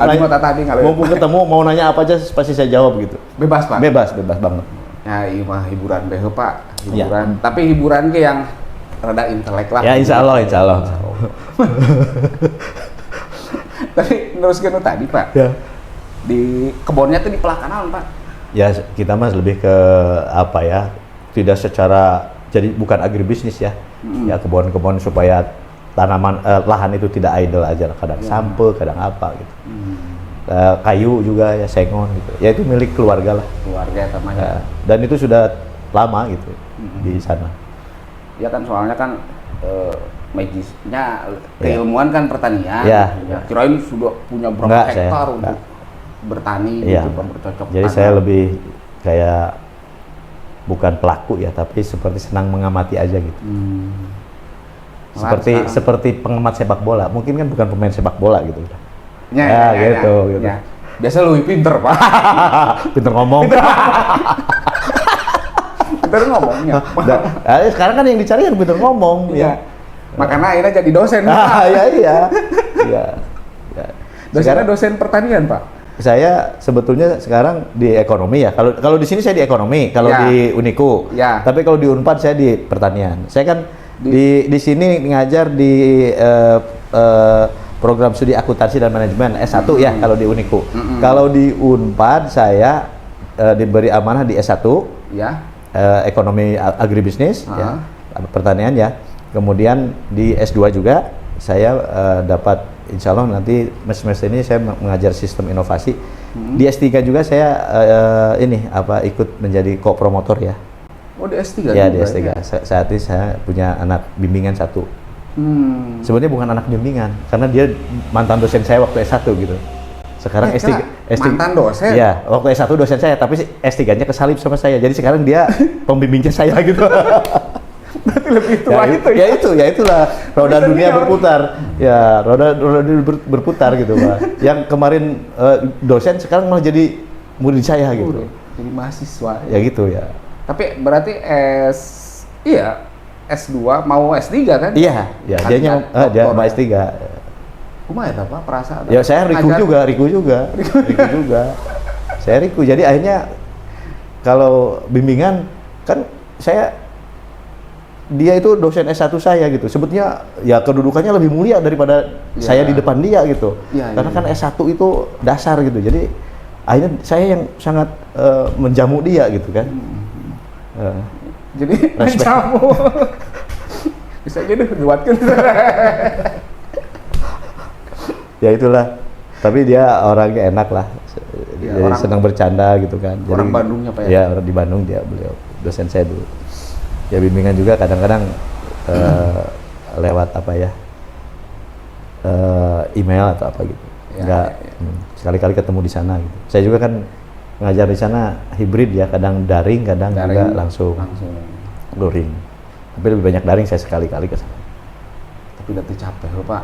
ketemu mau nanya apa aja pasti saya jawab gitu. Bebas Pak. Bebas banget. Ya iya mah hiburan deh Pak. Ya. Tapi hiburan ke yang rada intelek lah. Ya insya Allah. Tapi neruskan tadi Pak. Ya. Di kebunnya tuh di pelakanan Pak. Ya kita mas lebih ke apa ya? Tidak secara jadi bukan agribisnis ya. Ya kebun-kebun supaya tanaman lahan itu tidak idle aja, kadang sampe, kadang apa gitu. Kayu juga ya sengon gitu. Ya itu milik keluarga lah. Keluarga namanya. Ya, dan itu sudah lama gitu di sana. Ya kan soalnya kan magisnya keilmuan kan pertanian. Ya. Kirain sudah punya berapa hektar untuk bertani gitu, bercocok. Jadi saya lebih kayak bukan pelaku ya, tapi seperti senang mengamati aja gitu. Seperti pengamat sepak bola. Mungkin kan bukan pemain sepak bola gitu. Ya. Biasa lebih pinter Pak. Pinter ngomong. Pinter ngomongnya. Sekarang kan yang dicari yang pinter ngomong. Iya. Makanya akhirnya jadi dosen. Iya. Dosennya dosen pertanian Pak. Saya sebetulnya sekarang di ekonomi ya. Kalau di sini saya di ekonomi, kalau di Uniku. Ya. Tapi kalau di Unpad saya di pertanian. Saya kan di sini ngajar di program studi akuntansi dan manajemen S1 ya kalau di Uniku. Kalau di Unpad saya diberi amanah di S1 ya. Ekonomi agribisnis ya, pertanian ya. Kemudian di S2 juga saya dapat insya Allah nanti semester ini saya mengajar sistem inovasi. Di S3 juga saya ikut menjadi co-promotor ya. Oh di S3? Ya di S3. Saat ini saya punya anak bimbingan 1. Sebenarnya bukan anak bimbingan, karena dia mantan dosen saya waktu S1 gitu. Sekarang S3 mantan dosen? Ya, waktu S1 dosen saya, tapi S3-nya kesalip sama saya. Jadi sekarang dia pembimbingnya saya gitu. Berarti lebih tua ya, itu ya? Ya itulah roda dunia berputar. Ya, roda dunia berputar gitu, Pak. Yang kemarin dosen sekarang malah jadi murid saya gitu. Jadi mahasiswa. Ya gitu ya. Tapi berarti S2 mau S3 kan? Iya, ya dia mau S3. Kumaha eta Pak perasaan? Ya saya Riku juga. Saya Riku. Jadi akhirnya kalau bimbingan kan dia itu dosen S1 saya gitu. Sebetulnya ya kedudukannya lebih mulia daripada saya di depan dia gitu. Karena kan S1 itu dasar gitu. Jadi akhirnya saya yang sangat menjamu dia gitu kan. Jadi menjamu. Bisa jadi buatkan. Ya itulah. Tapi dia orangnya enak lah. Jadi senang bercanda gitu kan. Orang jadi, Bandungnya Pak ya? Ya orang di Bandung beliau dosen saya dulu. Ya bimbingan juga kadang-kadang lewat apa ya email atau apa gitu. Sekali-kali ketemu di sana gitu. Saya juga kan ngajar di sana hibrid ya, kadang daring juga langsung luring. Tapi lebih banyak daring, saya sekali-kali ke sana. Tapi udah capek loh Pak.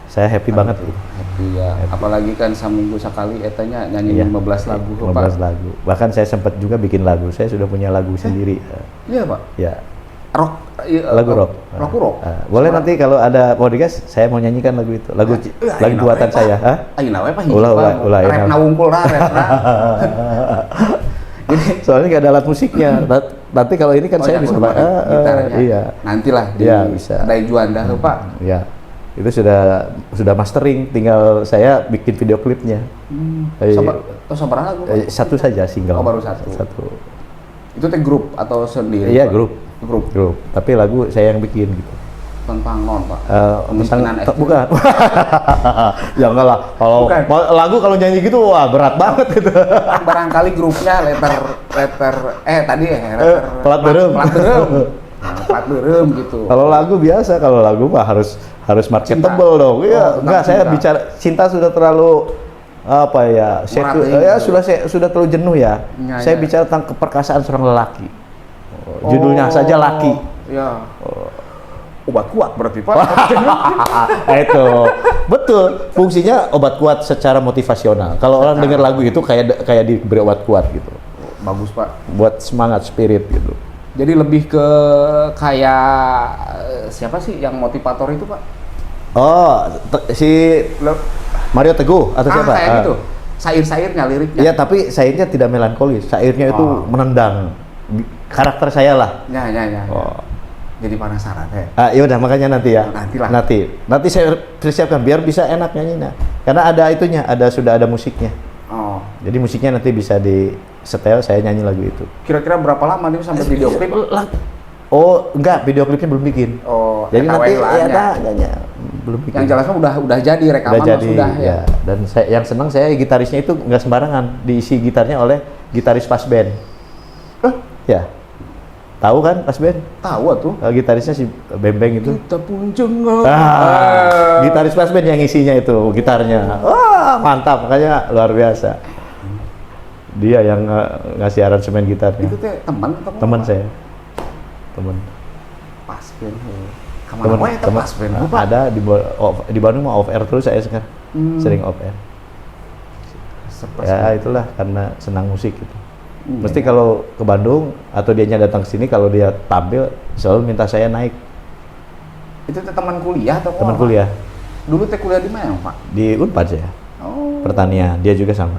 Saya happy banget gitu. Happy ya. Apalagi kan seminggu sekali etanya nyanyi 15 lagu 15 lagu. Bahkan saya sempat juga bikin lagu. Saya sudah punya lagu sendiri. Iya Pak. Ya. Rock. Lagu rock. Rock. Boleh nanti kalau ada podcast saya mau nyanyikan lagu itu. Lagu buatan saya. Ayeuna we Pak. Ulah. Rap nawungkul Soalnya nggak ada alat musiknya. Nanti kalau ini kan saya bisa gitarnya. Iya. Nantilah bisa. Ada Juanda tuh Pak. Iya. Itu sudah mastering, tinggal saya bikin video klipnya. Sabar lagu? Satu saja single. Oh, baru satu. Itu teh grup atau sendiri? Iya, grup. Tapi lagu saya yang bikin gitu. Tentang non Pak? Bukan. Ya enggak lah. Kalau lagu kalau nyanyi gitu wah berat banget gitu. Barangkali grupnya plat berem. Plat berem gitu. Kalau lagu biasa, kalau lagu mah harus marketable dong. Iya, saya bicara cinta sudah terlalu apa ya? Sudah terlalu jenuh ya. Saya bicara tentang keperkasaan seorang lelaki. Judulnya saja laki. Ya. Obat kuat berarti Pak. Itu betul, fungsinya obat kuat secara motivasional. Kalau orang dengar lagu itu kayak diberi obat kuat gitu. Bagus Pak. Buat semangat, spirit gitu. Jadi lebih ke kayak siapa sih yang motivator itu Pak? Oh, si Mario Teguh atau siapa? Kayak gitu. Sair-sairnya, liriknya. Iya, tapi sairnya tidak melankolis. Sairnya itu menendang karakter saya lah. Ya. Jadi penasaran ya. Ya udah makanya nanti ya. Nanti saya persiapkan biar bisa enak nyanyinya. Karena ada itunya, sudah ada musiknya. Oh. Jadi musiknya nanti bisa di setel saya nyanyi lagu itu. Kira-kira berapa lama nih sampai video klip? Oh, enggak, video klipnya belum bikin. Oh, jadi nanti belum bikin. Yang jelas udah jadi rekaman sudah ya. Dan yang senang saya gitarisnya itu nggak sembarangan, diisi gitarnya oleh gitaris pas band. Ya. Tahu kan pas band? Tahu tuh. Gitarisnya si Bembeng itu. Kita pun jenguk. Gitaris pas band yang isinya itu gitarnya. Wah, mantap, makanya luar biasa. Dia yang ngasih aransemen gitarnya. Itu teh teman saya. Teman. Pas band. Kemana itu pas band? Ada di Bandung mau off air terus saya sekarang. Sering off air. Ya itulah karena senang musik gitu. Mesti kalau ke Bandung atau dianya datang ke sini, kalau dia tampil selalu minta saya naik. Itu teman kuliah atau teman kuliah? Dulu teh kuliah di mana Pak? Di Unpad saya. Pertanian, dia juga sama.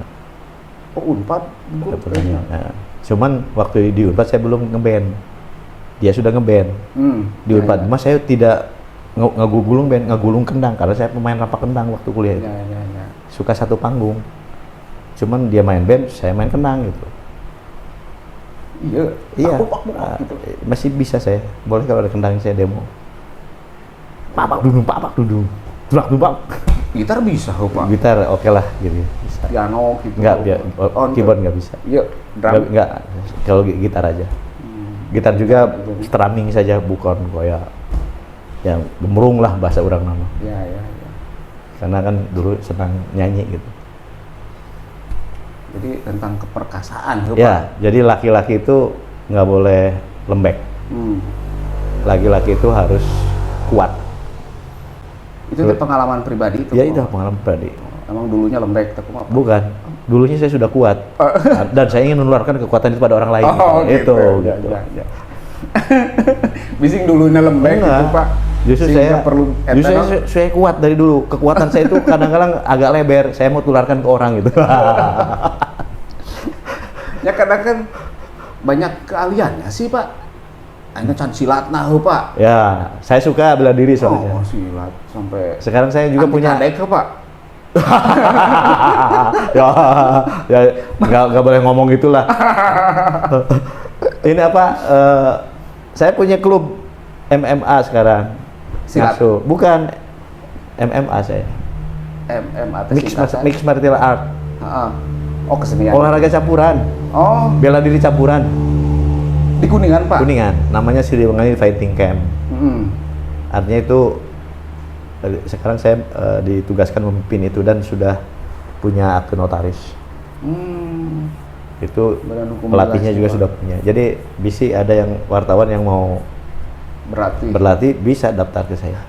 Unpad? Pertanian. Nah, cuman waktu di Unpad saya belum ngeband. Dia sudah ngeband. Di Unpad, mas saya tidak ngagulung kendang karena saya pemain rapak kendang waktu kuliah. Suka satu panggung. Cuman dia main band, saya main kendang gitu. Iya. Gitu. Masih bisa saya. Boleh kalau ada kendang saya demo. Papak dudung. Gitar bisa, Pak. Gitar oke lah gitu. Bisa. Piano gitu. Enggak, keyboard enggak bisa. Iya, drum. Enggak. Kalau gitar aja. Gitar juga strumming saja, bukan kayak yang gemerung lah bahasa orang nama. Iya. Karena kan dulu senang nyanyi gitu. Jadi tentang keperkasaan, Pak. Ya, jadi laki-laki itu nggak boleh lembek. Laki-laki itu harus kuat. Itu pengalaman pribadi itu? Ya, itu pengalaman pribadi. Emang dulunya lembek, tapi apa? Bukan. Dulunya saya sudah kuat. Dan saya ingin menularkan kekuatan itu pada orang lain. Gitu. Gitu. Bising dulunya lembek Enggak. gitu Pak. Justru Sehingga saya kuat dari dulu. Kekuatan saya itu kadang-kadang agak lebar. Saya mau tularkan ke orang gitu. Ya kadang kan banyak keahliannya sih Pak. Hanya can silat nah Pak. Ya, saya suka bela diri soalnya. Oh silat sampai. Sekarang saya juga punya. Kadek Pak. Ya, ya nggak boleh ngomong gitulah. Ini apa? Saya punya klub MMA sekarang. Silat? Ngasuh. Bukan MMA saya. MMA Mixed martial art. Oh kesenian. Olahraga campuran. Oh Bela diri campuran. di Kuningan Pak. Kuningan. Namanya Siliwangi Fighting Camp. Mm. Artinya itu sekarang saya ditugaskan memimpin itu dan sudah punya akte notaris. Hmm. Itu Badan hukum pelatihnya jelas, juga Pak. sudah punya. Jadi bisa ada yang wartawan yang mau berlatih bisa daftar ke saya.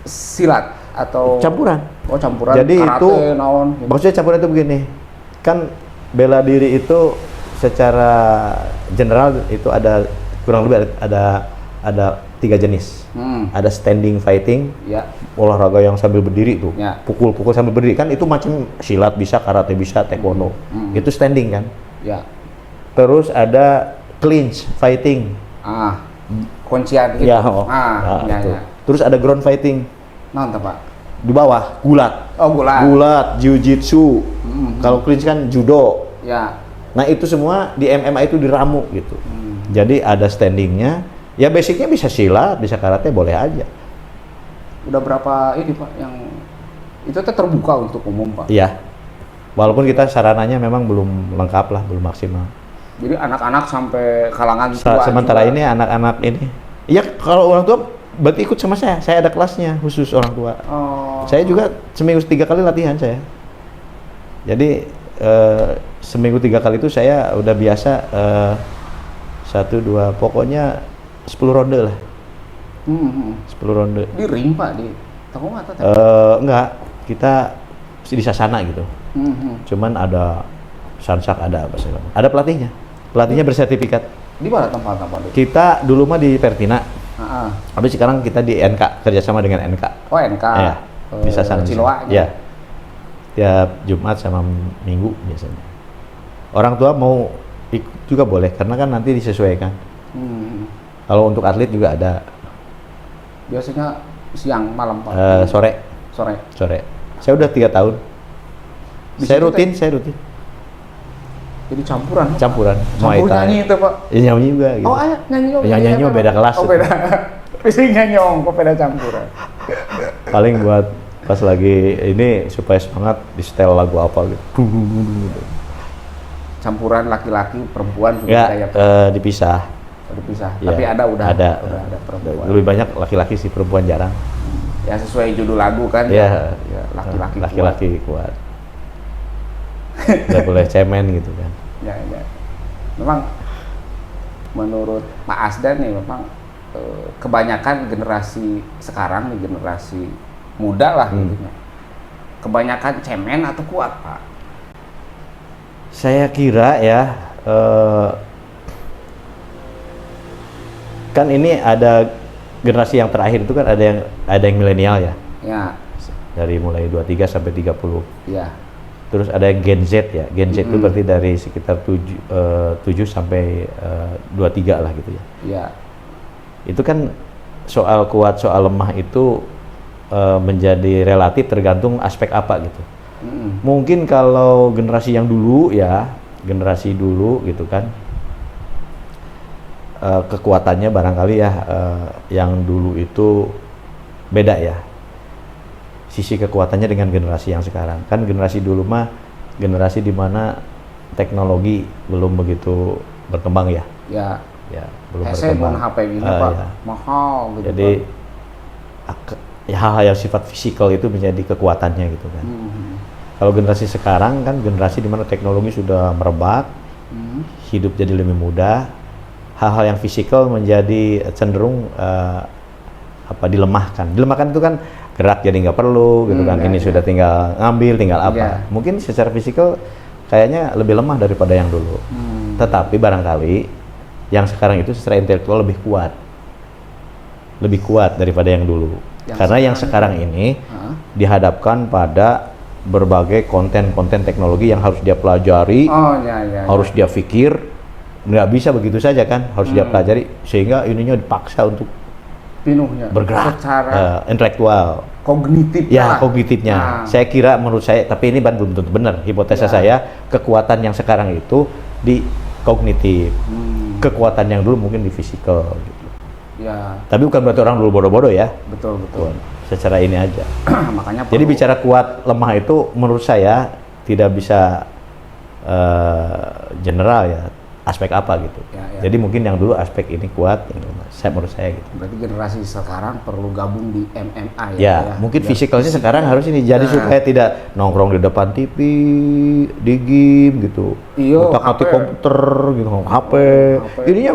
Silat atau Campuran. Oh campuran. Jadi karate, itu naon, gitu. maksudnya campuran itu begini. Kan bela diri itu secara general itu ada kurang lebih ada 3 jenis. Ada standing fighting, Ya. olahraga yang sambil berdiri tuh, Ya. pukul-pukul sambil berdiri kan itu macam silat bisa, karate bisa, taekwondo. Itu standing kan. Ya. Terus ada clinch fighting. Kuncian gitu. Ya, Ya, itu. ya. Terus ada ground fighting Naon teh Pak? di bawah, gulat. Oh gulat. Gulat, jiu-jitsu. Kalau clinch kan judo. Ya. Nah, itu semua di MMA itu diramu gitu. Jadi ada standingnya. Ya basicnya bisa silat, bisa karate, boleh aja. Udah berapa ini Pak yang itu teh terbuka untuk umum Pak? Iya. Walaupun kita sarananya memang belum lengkap lah, belum maksimal. Jadi anak-anak sampai kalangan tua Sementara juga. ini anak-anak ini. Iya, kalau orang tua berarti ikut sama saya. Saya ada kelasnya khusus orang tua. Oh. Saya juga seminggu 3 kali latihan saya. Jadi seminggu 3 kali itu saya udah biasa 1, 2, pokoknya 10 ronde lah. 10 ronde. Di ring Pak di Takung atau Enggak, kita di sasana gitu. Cuman ada sansak, ada apa segala macam. Ada pelatihnya. Pelatihnya bersertifikat. Di mana tempat-tempat itu? Kita dulu mah di Pertina. Heeh. Habis sekarang kita di NK, kerjasama dengan NK. Oh NK. Ya, di sasana. Ciloa. Ya. Tiap Jumat sama Minggu biasanya. Orang tua mau ikut juga boleh, karena kan nanti disesuaikan. Kalau untuk atlet juga ada. Biasanya siang malam Pak. Sore. Sore. Saya udah 3 tahun. Di Saya situ rutin. Jadi campuran. Campuran. Campur Muay Thai. nyanyi itu Pak. Ya, nyanyi juga gitu. Oh ayah nyanyi juga. Nyanyi mah beda kelas. Oh beda. Bisa nyanyi kok beda campuran. Paling buat pas lagi ini supaya semangat di setel lagu apa gitu. Campuran laki-laki perempuan juga Ya, kayak dipisah. dipisah. Ya, Tapi udah ada perempuan. lebih banyak laki-laki sih, perempuan jarang. Ya sesuai judul lagu kan. Ya, Ya, laki-laki. laki-laki kuat. Nggak boleh cemen gitu kan. Ya. Memang menurut Pak Asdan nih memang kebanyakan generasi sekarang nih, generasi muda lah gitu. Kebanyakan cemen atau kuat Pak? Saya kira ya, kan ini ada generasi yang terakhir itu kan ada yang milenial ya. Ya. Dari mulai 23 sampai 30. Ya. Terus ada yang Gen Z ya. Gen Z itu berarti dari sekitar 7 sampai 23 lah gitu ya. Ya. Itu kan soal kuat, soal lemah itu menjadi relatif tergantung aspek apa gitu. Mungkin kalau generasi yang dulu ya, generasi dulu gitu kan, kekuatannya barangkali ya yang dulu itu beda ya. Sisi kekuatannya dengan generasi yang sekarang. Kan generasi dulu mah generasi di mana teknologi belum begitu berkembang ya. Ya. Ya, belum Headset berkembang. HP gini Pak, Ya. mahal gitu. Jadi Pak. ya, hal-hal yang sifat fisikal itu menjadi kekuatannya gitu kan. Kalau generasi sekarang kan generasi di mana teknologi sudah merebak, hidup jadi lebih mudah, hal-hal yang fisikal menjadi cenderung dilemahkan. Dilemahkan itu kan gerak jadi nggak perlu gitu kan. Ini sudah tinggal ngambil, tinggal apa. Mungkin secara fisikal kayaknya lebih lemah daripada yang dulu. Tetapi barangkali yang sekarang itu secara intelektual lebih kuat daripada yang dulu. Karena yang sekarang ini dihadapkan pada berbagai konten-konten teknologi yang harus dia pelajari, harus dia pikir, nggak bisa begitu saja kan, harus dia pelajari, sehingga ininya dipaksa untuk penuhnya bergerak secara intelektual, kognitif kognitifnya. Saya kira, menurut saya, tapi ini belum tentu benar, hipotesa saya, kekuatan yang sekarang itu di kognitif, kekuatan yang dulu mungkin di fisikal gitu. Tapi bukan berarti orang dulu bodoh-bodoh ya. Betul. Secara ini aja. Makanya jadi bicara kuat lemah itu menurut saya tidak bisa general ya, aspek apa gitu. Jadi mungkin yang dulu aspek ini kuat, menurut saya gitu. Berarti generasi sekarang perlu gabung di MMA ya. Mungkin fisikalnya sekarang harus ini jadi supaya tidak nongkrong di depan TV, di game gitu. Otak-atik komputer gitu, HP. Ininya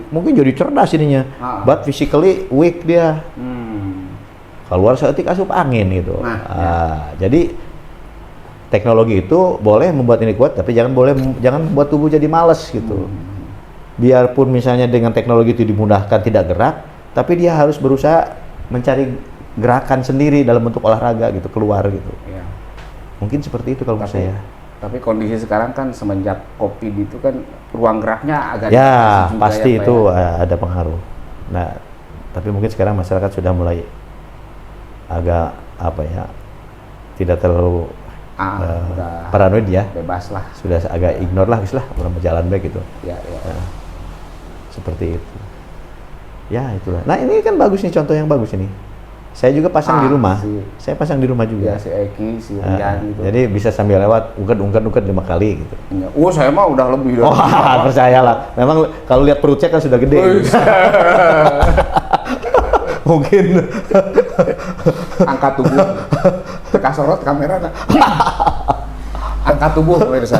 mungkin jadi cerdas ininya. But physically weak dia. Keluar seetik asup angin gitu. Jadi teknologi itu boleh membuat ini kuat, tapi jangan membuat tubuh jadi malas gitu. Biarpun misalnya dengan teknologi itu dimudahkan tidak gerak, tapi dia harus berusaha mencari gerakan sendiri dalam bentuk olahraga gitu, keluar gitu. Mungkin seperti itu kalau menurut saya. Tapi kondisi sekarang kan semenjak COVID itu kan ruang geraknya agak pasti itu ada pengaruh. Nah, tapi mungkin sekarang masyarakat sudah mulai agak tidak terlalu paranoid ya, bebas lah, sudah agak ignore lah, berjalan baik gitu. Seperti itu. Itulah. Nah, ini kan bagus nih, contoh yang bagus ini. Saya juga pasang di rumah. Saya pasang di rumah juga. Si Eki, si Rian gitu. Jadi bisa sambil lewat ungkat 5 kali gitu. Saya mah udah lebih dari. Percayalah. Memang kalau lihat perutnya kan sudah gede. Mungkin angkat tubuh. Teka sorot kamera nak. Angkat tubuh pemirsa.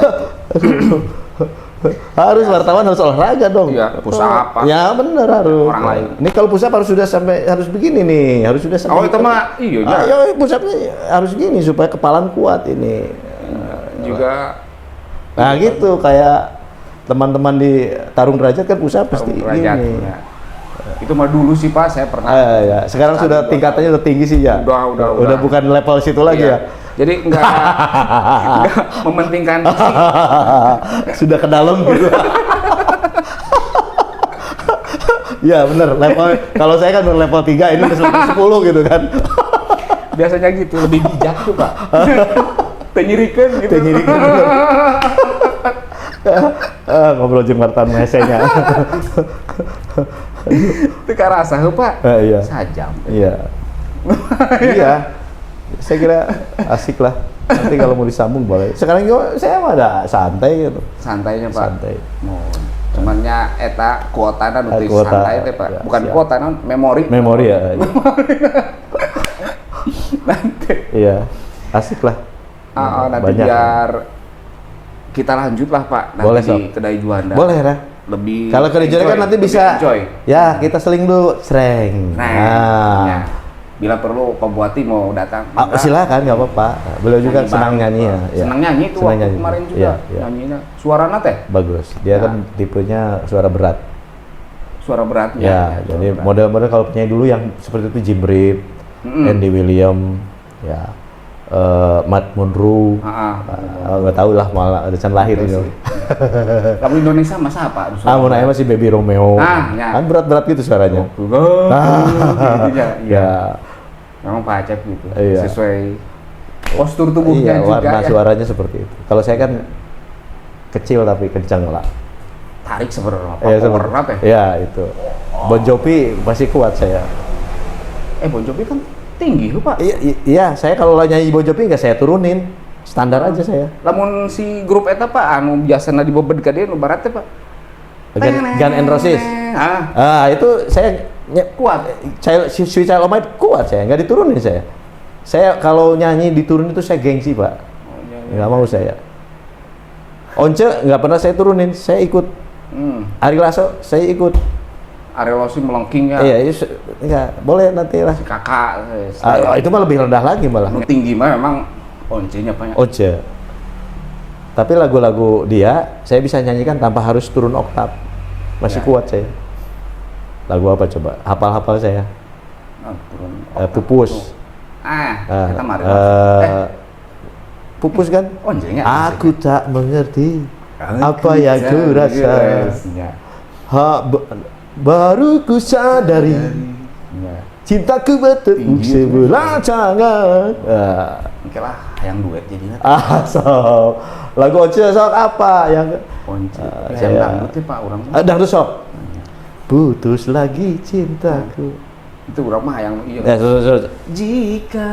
Harus wartawan harus olahraga dong. Push-up. Ya benar harus. Orang lain. Ini kalau push-up harus begini nih, harus sudah sampai. Itu mah push-upnya harus gini supaya kepalan kuat ini. Juga. Nah gitu kayak teman-teman di Tarung Derajat kan push-up pasti gini. Itu mah dulu sih Pak, saya pernah. Sekarang sudah tingkatannya udah tinggi sih ya. Udah bukan level situ lagi ya. Jadi enggak mementingkan sudah ke dalam gitu. Ya bener, level kalau saya kan level 3, ini udah level 10 gitu kan. Biasanya gitu, lebih bijak tuh Pak. Penyirikan gitu. Ngobrol jeung wartawan mesenya. Itu karasa Pak. Sajam. Iya. Saya kira asik lah. Nanti kalau mau disambung boleh. Sekarang saya mah ada santai gitu. Santainya Pak. Santai. Cumannya eta kuotana nulis santai teh Pak. Bukan kuota non memori. Memori ya. Nanti. Iya. Asik lah. Nanti biar kita lanjut lah Pak. Nanti boleh, di Kedai Juanda. Boleh lah. Lebih. Kalau Kedai Juanda kan nanti bisa. Enjoy. Ya kita seling dulu, sreng. Bila perlu Pak Buati mau datang, silakan, nggak apa-apa. Beliau juga senang nyanyi ya. Senang nyanyi tuh waktu kemarin juga nyanyinya. Suaranya teh bagus. Dia kan tipenya suara berat. Suara beratnya. Jadi model-model kalau penyanyi dulu yang seperti itu Jim Reeves, Andy Williams, Matt Monro. Nggak tahu lah, malah ada lahir itu. Lagu Indonesia masa apa? Munaya masih Baby Romeo. Kan berat-berat gitu suaranya. Memang Pak Acep gitu. Sesuai postur tubuhnya juga. Warna suaranya seperti itu. Kalau saya kan kecil tapi kencang lah. Tarik sebenarnya. Ya itu. Bon Jovi masih kuat saya. Bon Jovi kan tinggi tuh Pak. Iya, saya kalau nyanyi Bon Jovi nggak saya turunin. Standar aja saya. Lamun si grup eta Pak anu biasana dibobed ka dieu nu barat teh Pak. Gun N' Roses. Itu saya kuat. Sweet Child O' Mine kuat saya, nggak diturunin saya. Saya kalau nyanyi diturunin itu saya gengsi Pak. Nggak mau saya. Once nggak pernah saya turunin, saya ikut. Ari Lasso saya ikut. Ari Lasso melengking ya. Iya, enggak boleh nanti lah. Si kakak. Itu mah lebih rendah lagi malah. Nu tinggi mah memang Once-nya banyak. Tapi lagu-lagu dia saya bisa nyanyikan tanpa harus turun oktav. masih Ya, kuat saya. Lagu apa coba? Hafal-hafal saya. Pupus. Kita mari. Pupus kan? Oh, jadinya Aku tak mengerti apa yang ku rasa. Baru ku sadari cintaku bertepuk sebelah tangan. Oke lah, yang duet jadinya. So lagu Once sok apa yang Once? Yang dangdut ya Pak, orang. Dangdut sok. Putus lagi cintaku. Itu orang mah yang iya. Jika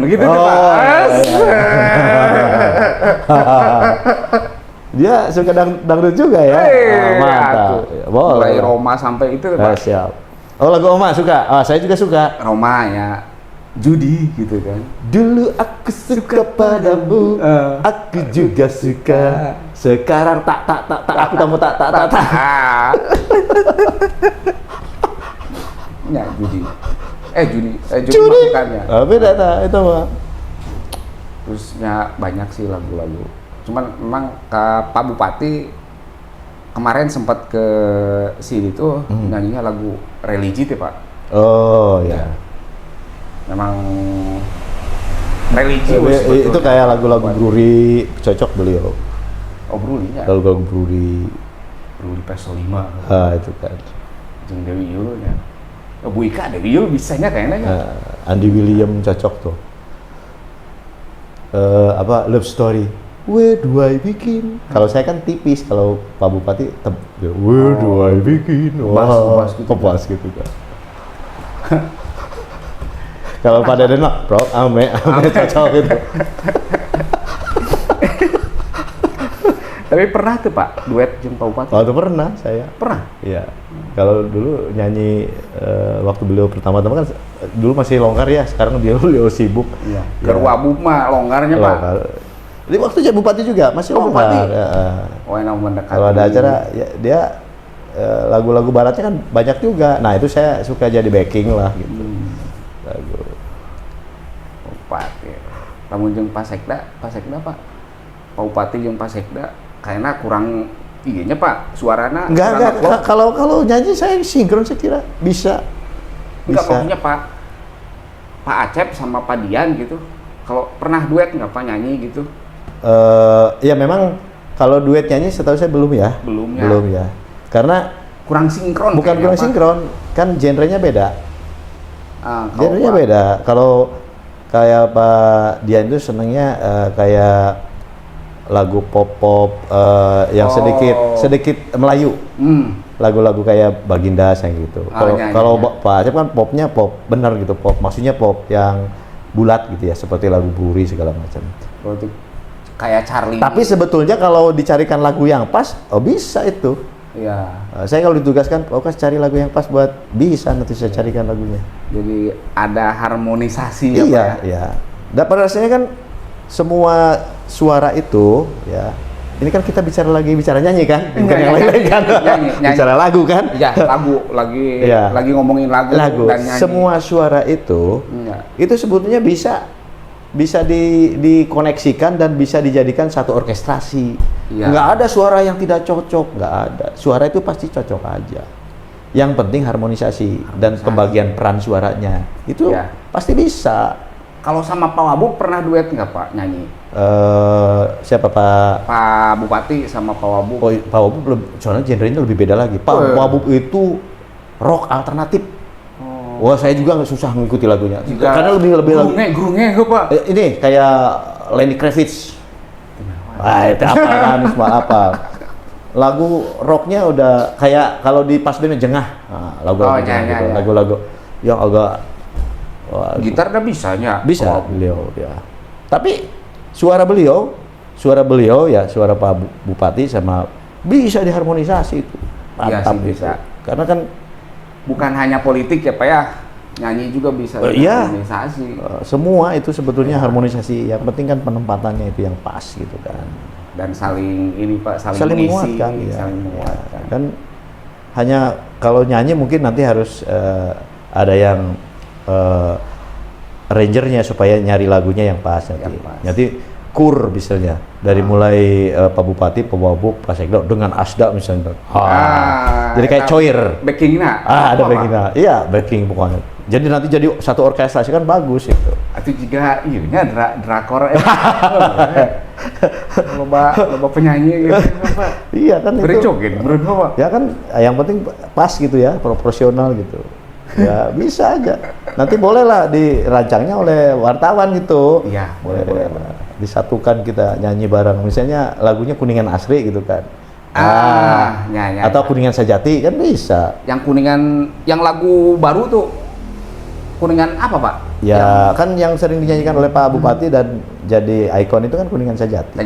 begitu Pak. Dia suka dangdut juga ya. Mantap. Boleh. Mulai Roma sampai itu Pak. Siap. Oh, lagu Oma suka. Saya juga suka. Roma ya. Judi gitu kan. Dulu aku suka padamu, aku juga suka. Sekarang tak aku tak mau tak. Ya, judi masukannya. Beda itu mah. Terusnya banyak sih lagu-lagu. Cuman memang Pak Bupati kemarin sempat ke sini tuh nyanyinya lagu religi tuh Pak. Oh ya. Memang religi itu kayak lagu-lagu Bruri cocok beliau. Oh Bruri ya. Lagu-lagu Bruri Peso 5. Itu kan. Jeung Dewi Yul ya. Bu Ika Dewi Yul bisanya kayaknya kan. Andy William cocok tuh. Love Story. Where do I begin? Kalau saya kan tipis, kalau Pak Bupati where do I begin? Kebas gitu kan. Kalau Pak Deden mah bro, ame cocok gitu. Tapi pernah tuh Pak duet jeung Pak Bupati? Waktu pernah saya. Pernah? Iya. Kalau dulu nyanyi waktu beliau pertama-tama kan dulu masih longgar ya, sekarang beliau sibuk. Iya. Kerwabub mah longgarnya Pak. Jadi waktu jadi bupati juga masih longgar. Oh, yang mendekati. Kalau ada acara ya, dia lagu-lagu baratnya kan banyak juga. Nah, itu saya suka jadi backing lah gitu. Lagu Bupati. Lamun jeung Pasekda Pak. Pak Bupati jeung Pasekda kayaknya kurang tiganya Pak, suarana. Enggak. Kalau nyanyi saya sinkron saya kira bisa. Enggak, maksudnya Pak Acep sama Pak Dian gitu. Kalau pernah duet nggak Pak nyanyi gitu? Ya memang kalau duet nyanyi setahu saya belum ya. Belum ya. Karena kurang sinkron. Bukan kurang sinkron, kan genrenya beda. Genrenya beda. Kalau kayak Pak Dian itu senengnya kayak lagu pop yang sedikit Melayu. Lagu-lagu kayak Baginda yang gitu. Kalau Pak Acep kan popnya pop bener gitu, pop. Maksudnya pop yang bulat gitu ya, seperti lagu Buri segala macam. Kayak Charlie. Tapi sebetulnya kalau dicarikan lagu yang pas, bisa itu. Iya. Saya kalau ditugaskan, cari lagu yang pas buat bisa nanti saya carikan lagunya. Jadi ada harmonisasi ya Pak ya. Dan pada rasanya kan semua suara itu ya. Ini kan kita bicara nyanyi kan, bukan yang lain kan. Nyanyi. Bicara lagu kan? Iya, lagu lagi ngomongin lagu dan nyanyi. Semua suara itu sebetulnya bisa dikoneksikan dan bisa dijadikan satu orkestrasi. Nggak ada suara yang tidak cocok, nggak ada. Suara itu pasti cocok aja. Yang penting harmonisasi dan pembagian peran suaranya itu pasti bisa. Kalau sama Pak Wabub pernah duet nggak Pak nyanyi? Siapa Pak Bupati sama Pak Wabub? Oh, Pak Wabub soalnya genrenya lebih beda lagi. Pak Wabub itu rock alternatif. Wah, saya juga nggak susah mengikuti lagunya. Karena lebih grunge Pak. Ini kayak Lenny Kravitz. Itu apa kan? Apa? Lagu rocknya udah kayak kalau di pas band jengah. Lagu-lagu yang agak gitar udah bisanya. Bisa beliau ya. Tapi suara beliau ya, suara Pak Bupati sama bisa diharmonisasi itu. Mantap bisa. Karena kan bukan hanya politik ya Pak ya, nyanyi juga bisa harmonisasi. Semua itu sebetulnya harmonisasi. Yang penting kan penempatannya itu yang pas gitu kan. Dan saling menguatkan. Saling menguatkan. Dan hanya kalau nyanyi mungkin nanti harus ada yang arrangernya supaya nyari lagunya yang pas nanti. Nanti kur misalnya dari mulai Pak Bupati, Pak Wabub, Pak Sekda dengan Asda misalnya. Jadi kayak coir. Backingnya. Ada backingnya. Iya, backing pokoknya. Jadi nanti jadi satu orkestrasi kan bagus itu. Itu juga iya drakor loba penyanyi gitu. Iya kan itu. Joget berdua. Ya kan yang penting pas gitu ya, proporsional gitu. Ya bisa aja. Nanti bolehlah dirancangnya oleh wartawan gitu. Iya, boleh. Disatukan kita nyanyi bareng. Misalnya lagunya Kuningan Asri gitu kan. Atau Kuningan Sejati kan bisa. Yang Kuningan, yang lagu baru tuh Kuningan apa Pak? Ya kan yang sering dinyanyikan oleh Pak Bupati dan jadi ikon itu kan Kuningan Sejati.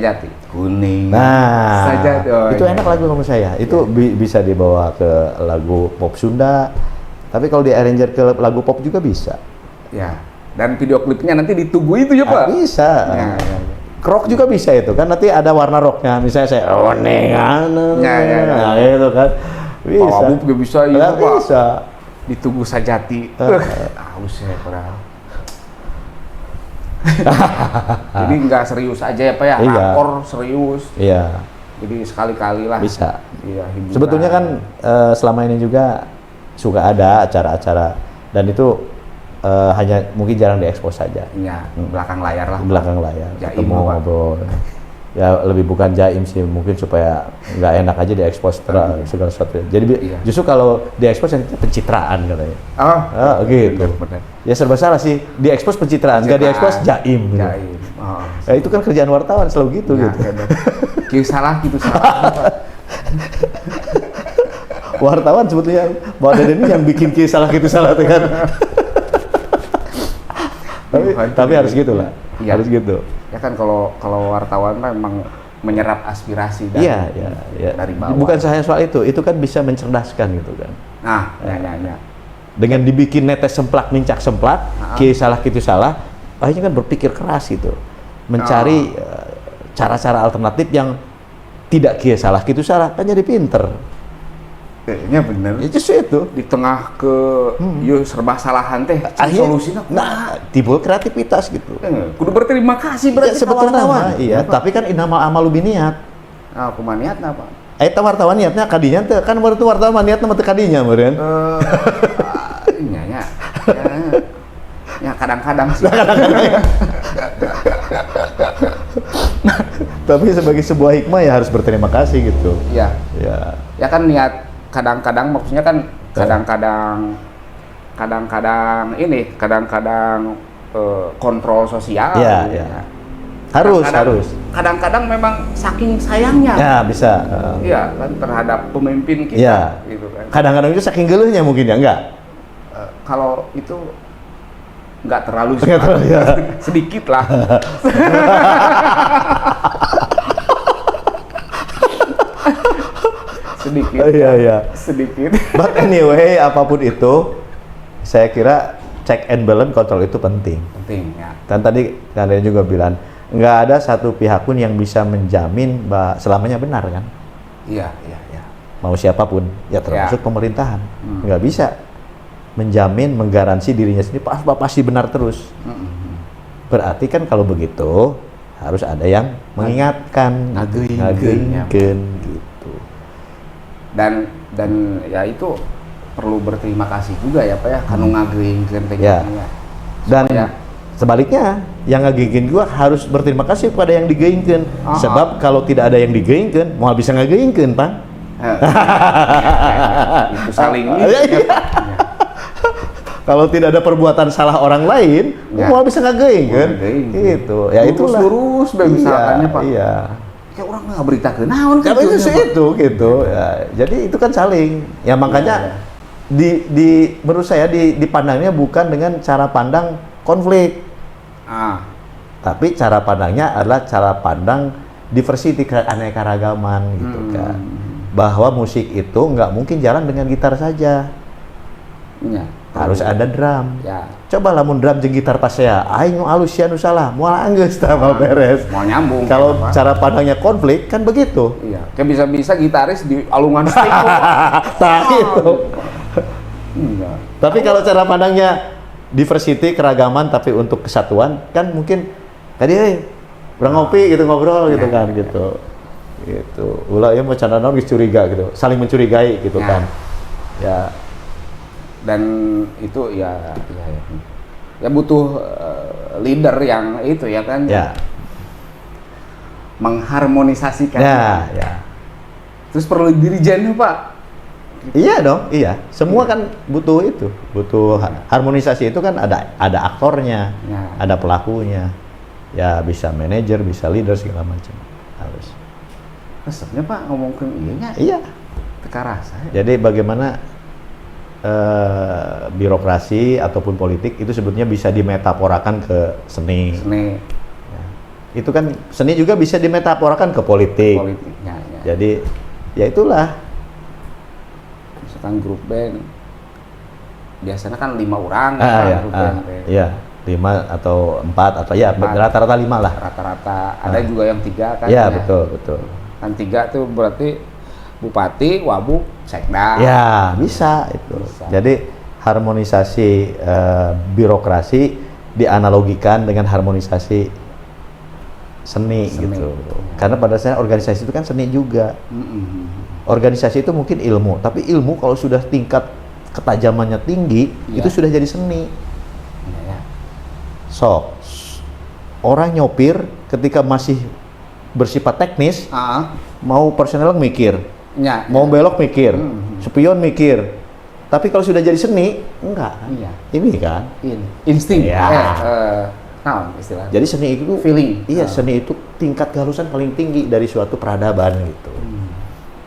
Kuningan. Nah, Sejati. Itu enak lagu menurut saya. Itu bisa dibawa ke lagu pop Sunda. Tapi kalau di arranger ke lagu pop juga bisa. Ya. Dan video klipnya nanti ditugu itu ya Pak? Bisa. Rock juga bisa itu kan, nanti ada warna rocknya. Misalnya saya Kuningan. Nah, itu kan. Bisa. Pak Wabub juga bisa itu Pak. Bisa. Ditugu Sajati. Aus ya padahal. Jadi nggak serius aja ya Pak ya, rakor serius. Iya. Jadi sekali-kali lah. Bisa. Iya, hiburan. Sebetulnya kan selama ini juga suka ada acara-acara dan itu hanya mungkin jarang diekspos saja. Iya, belakang layar lah. Belakang layar. Jaim Ketemu ngobrol. Ya lebih bukan jaim sih, mungkin supaya nggak enak aja diekspos segala sesuatu. Jadi justru kalau diekspos yang pencitraan katanya. Gitu. Benar. Ya serba salah sih, diekspos pencitraan, nggak diekspos jaim. Jaim. Ya, itu kan kerjaan wartawan selalu gitu. Gitu. Salah gitu salah. Wartawan sebetulnya Mbak Deden ini yang bikin salah gitu salah tuh kan. tapi harus gitulah. Iya. Harus gitu. Ya kan kalau wartawan memang menyerap aspirasi dari bawah. Bukan saya soal itu kan bisa mencerdaskan gitu kan. Ya. Dengan dibikin netes semplak mincak semplak, salah gitu salah, akhirnya kan berpikir keras gitu. Mencari cara-cara alternatif yang tidak salah gitu salah, kan jadi pinter. Kayaknya bener. Ya justru itu. Di tengah serba salahan teh, solusinya. Nah, timbul kreativitas gitu. Kudu berterima kasih berarti sebetulnya wartawan. Iya, tapi kan inama amalu biniat. Kumaha niatna Pak? Eta wartawan niatnya kadinya teh kan berarti wartawan niatna mah teu kadinya meureun. Ya kadang-kadang sih. Tapi sebagai sebuah hikmah ya harus berterima kasih gitu. Iya. Ya kan niat kadang-kadang maksudnya kan kadang-kadang kontrol sosial. Iya. Harus. Kadang-kadang memang saking sayangnya. Ya bisa. Iya kan terhadap pemimpin kita. Ya. Gitu kan. Kadang-kadang itu saking geuleuhnya mungkin ya enggak. Kalau itu nggak terlalu ya. sedikit lah. Sedikit. But anyway, apapun itu, saya kira check and balance control itu penting. Ya. Dan tadi kalian juga bilang nggak ada satu pihak pun yang bisa menjamin bahwa selamanya benar kan? Iya. Mau siapapun, ya termasuk pemerintahan, nggak bisa menjamin, menggaransi dirinya sendiri pasti benar terus. Berarti kan kalau begitu harus ada yang mengingatkan, ngageingkeun gitu. Dan ya itu perlu berterima kasih juga ya Pak ya, kanu ngageingkeun teh. Dan sebaliknya yang ngageingkeun juga harus berterima kasih kepada yang digeingkeun. Sebab kalau tidak ada yang digeingkeun, moal bisa ngageingkeun, Pak. Itu saling kalau tidak ada perbuatan salah orang lain, mau bisa ngageing kan? Gitu. Ya itulah. Lurus misalkannya Pak. Iya. Kayak orang nggak beritakeun naon itu gitu. Ya, jadi itu kan saling. Ya makanya menurut saya dipandangnya bukan dengan cara pandang konflik. Tapi cara pandangnya adalah cara pandang diversity, keanekaragaman gitu kan. Bahwa musik itu nggak mungkin jalan dengan gitar saja. Harus ada drum. Coba lamun drum jeung gitar tas ya, aing nu alus sia nu salah, moal anggeus tah mah beres. Mau nyambung. Kalau cara pandangnya konflik kan begitu. Iya. Kayak bisa-bisa gitaris di alungan stick. Tah itu. Tapi kalau cara pandangnya diversity, keragaman tapi untuk kesatuan kan mungkin tadi Orang ngopi gitu ngobrol gitu kan gitu. Gitu. Ulah ya mau canda naon geus curiga gitu. Saling mencurigai gitu kan. Ya. Dan itu ya butuh leader yang itu ya kan. Ya. Mengharmonisasikan. Ya. Terus perlu dirijen Pak. Iya dong, iya. Semua kan butuh itu, butuh harmonisasi itu kan ada aktornya, ada pelakunya. Ya bisa manajer, bisa leader segala macam. Harus. Resepnya Pak ngomong ke iyanya. Iya. Teka rasa. Jadi bagaimana birokrasi ataupun politik itu sebetulnya bisa dimetaforakan ke seni. Ya. Itu kan seni juga bisa dimetaforakan ke politik. Politiknya. Ya. Jadi ya itulah. Misalkan grup band biasanya kan 5 orang grup band. Iya, 5 atau 4 atau ya rata-rata 5 lah. Rata-rata ada juga yang 3 kan. Iya, betul. Kan 3 tuh berarti bupati, wabuk, sekda. Ya, bisa itu. Bisa. Jadi harmonisasi birokrasi dianalogikan dengan harmonisasi seni. Gitu. Karena pada dasarnya organisasi itu kan seni juga. Organisasi itu mungkin ilmu, tapi ilmu kalau sudah tingkat ketajamannya tinggi, itu sudah jadi seni. So, orang nyopir ketika masih bersifat teknis, mau personel mikir, mau belok mikir, spion mikir. Tapi kalau sudah jadi seni, enggak. Ini kan? Insting. Jadi seni itu feeling. Iya, seni itu tingkat kehalusan paling tinggi dari suatu peradaban gitu.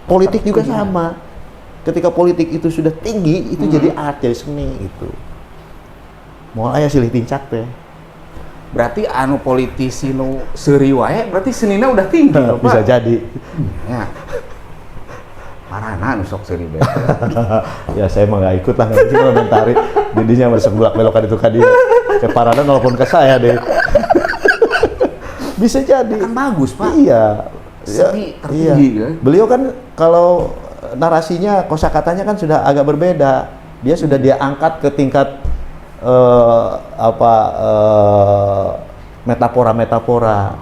Politik juga sama. Ketika politik itu sudah tinggi, itu jadi art, jadi seni gitu. Mau aya silih tincak teh. Berarti anu politisi nu seuri wae berarti senina udah tinggi loh, bisa Pak. jadi. Ya. Parana nu sok seuri bae. Ya saya mah enggak ikut lah, nanti komentari. Didinya masuk belak-belokan itu ka dia. Ke Parana nelpon ke saya deh. Bisa jadi. Kan bagus, Pak. Iya. Seni tertinggi kan. Beliau kan kalau narasinya, kosakatanya kan sudah agak berbeda. Dia sudah dia angkat ke tingkat metafora-metafora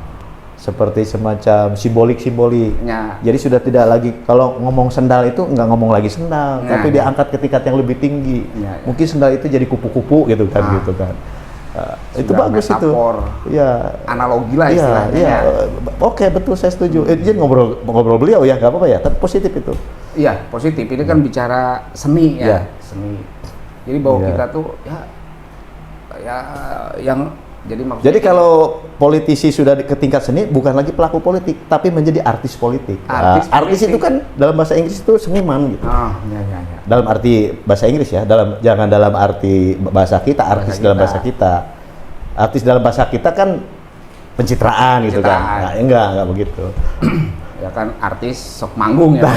seperti semacam simbolik-simbolik. Jadi sudah tidak lagi kalau ngomong sendal itu nggak ngomong lagi sendal, tapi dia angkat ke tingkat yang lebih tinggi. Mungkin sendal itu jadi kupu-kupu gitu kan, gitu kan. Itu bagus metafor, itu. Ya. Analogi lah istilahnya. Iya. Oke, betul, saya setuju. Jadi ngobrol beliau ya, nggak apa-apa ya. Tapi positif itu. Iya, positif. Ini kan bicara seni ya. Seni. Jadi bahwa kita tuh ya yang jadi kalau politisi sudah ke tingkat seni, bukan lagi pelaku politik, tapi menjadi artis politik. Artis itu kan dalam bahasa Inggris itu seniman gitu. Dalam arti bahasa Inggris ya, jangan dalam arti bahasa kita, artis dalam bahasa kita. Artis dalam bahasa kita kan pencitraan gitu kan. Nah, enggak begitu. Ya kan artis sok manggung ya.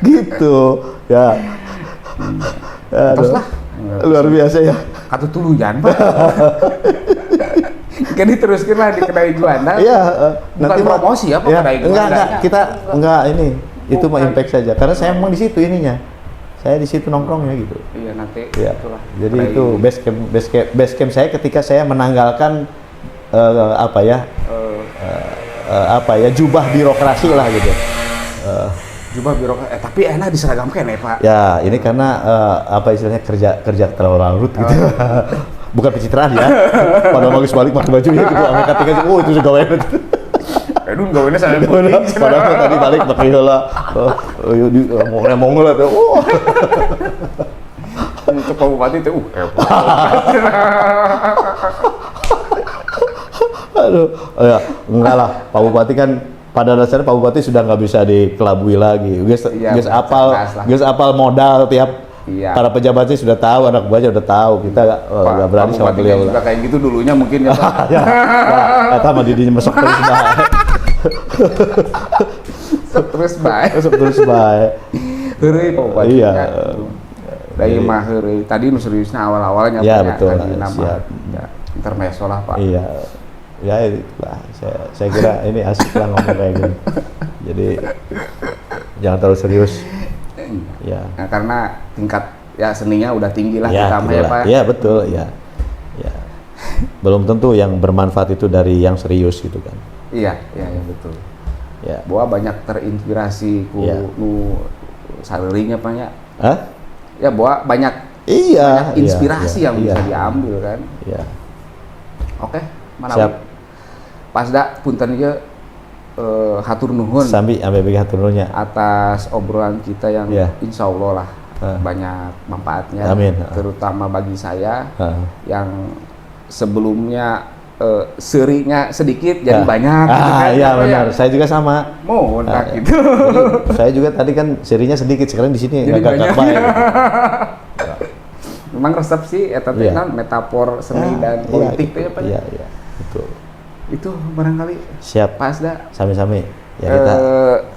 Gitu ya. Terus lah. Luar biasa ya. Katu tuluyan Pak. Kan diteruskan lah di kedai Juanda. Iya. Nanti promosi apa kedai Juanda? Enggak. Kita enggak ini. Itu mah impact saja. Karena saya emang di situ ininya. Saya di situ nongkrongnya gitu. Iya nanti. Ya. Jadi itu base camp saya ketika saya menanggalkan jubah birokrasi lah gitu. Jubah birokrasi, tapi enak diseragamkan ya Pak. Ya, ini karena istilahnya kerja terlalu larut gitu. Bukan pencitraan ya. Padahal bagus balik pakai bajunya gitu. Amerika tinggal itu juga gawean. Aduh, gaweannya saya putih. Padahal tadi balik pakai heula. Mongol tuh. Untuk Pak Bupati itu Aduh, ya enggak lah. Pak Bupati kan pada dasarnya Pak Bupati sudah nggak bisa dikelabui lagi. Guys apal modal tiap para pejabatnya sudah tahu, anak buahnya udah tahu. Kita nggak berani sama beliau lah. Kayak gitu dulunya mungkin ya Pak. Ya, kata mah didinya masuk terus baik. Masuk terus baik. Heureuy Pak Bupati. Iya. Dari mah heureuy. Tadi nu seriusnya awal-awalnya ya, betul. Siap. Ya, intermezzo lah Pak. Iya. Ya itulah, saya kira ini asik lah ngomong kayak gini. Jadi jangan terlalu serius. Ya. Nah, karena tingkat seninya udah tinggi lah ya, kita ya Pak. Iya betul ya. Ya. Belum tentu yang bermanfaat itu dari yang serius gitu kan. Iya, betul. Ya. Bahwa banyak terinspirasi ku nu salarinya Pak ya. Hah? Ya bahwa banyak inspirasi yang bisa diambil kan. Iya. Oke, mana siap. Pasda punten ieu hatur nuhun. Sambil hatur nuhunnya atas obrolan kita yang insya Allah lah banyak manfaatnya. Amin. Terutama bagi saya yang sebelumnya serinya sedikit jadi banyak gitu kan. Iya benar. Saya juga sama. Mohon gitu. Jadi, saya juga tadi kan serinya sedikit, sekarang di sini agak baik. Memang resep sih eta teh metafor seni dan politik teh Pak. Iya, betul. Itu barangkali siap. Pasda. Sami-sami. Ya kita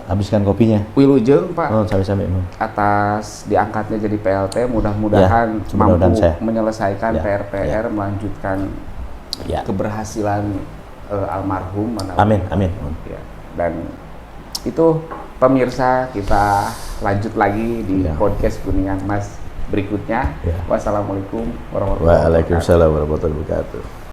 habiskan kopinya. Wilujeng Pak. Sami-sami. Atas diangkatnya jadi PLT, mudah-mudahan mampu menyelesaikan PR-PR, melanjutkan keberhasilan almarhum. Amin. Ya. Dan itu pemirsa, kita lanjut lagi di podcast Kuningan Mas berikutnya. Wassalamualaikum warahmatullahi wabarakatuh. Waalaikumsalam warahmatullahi wabarakatuh.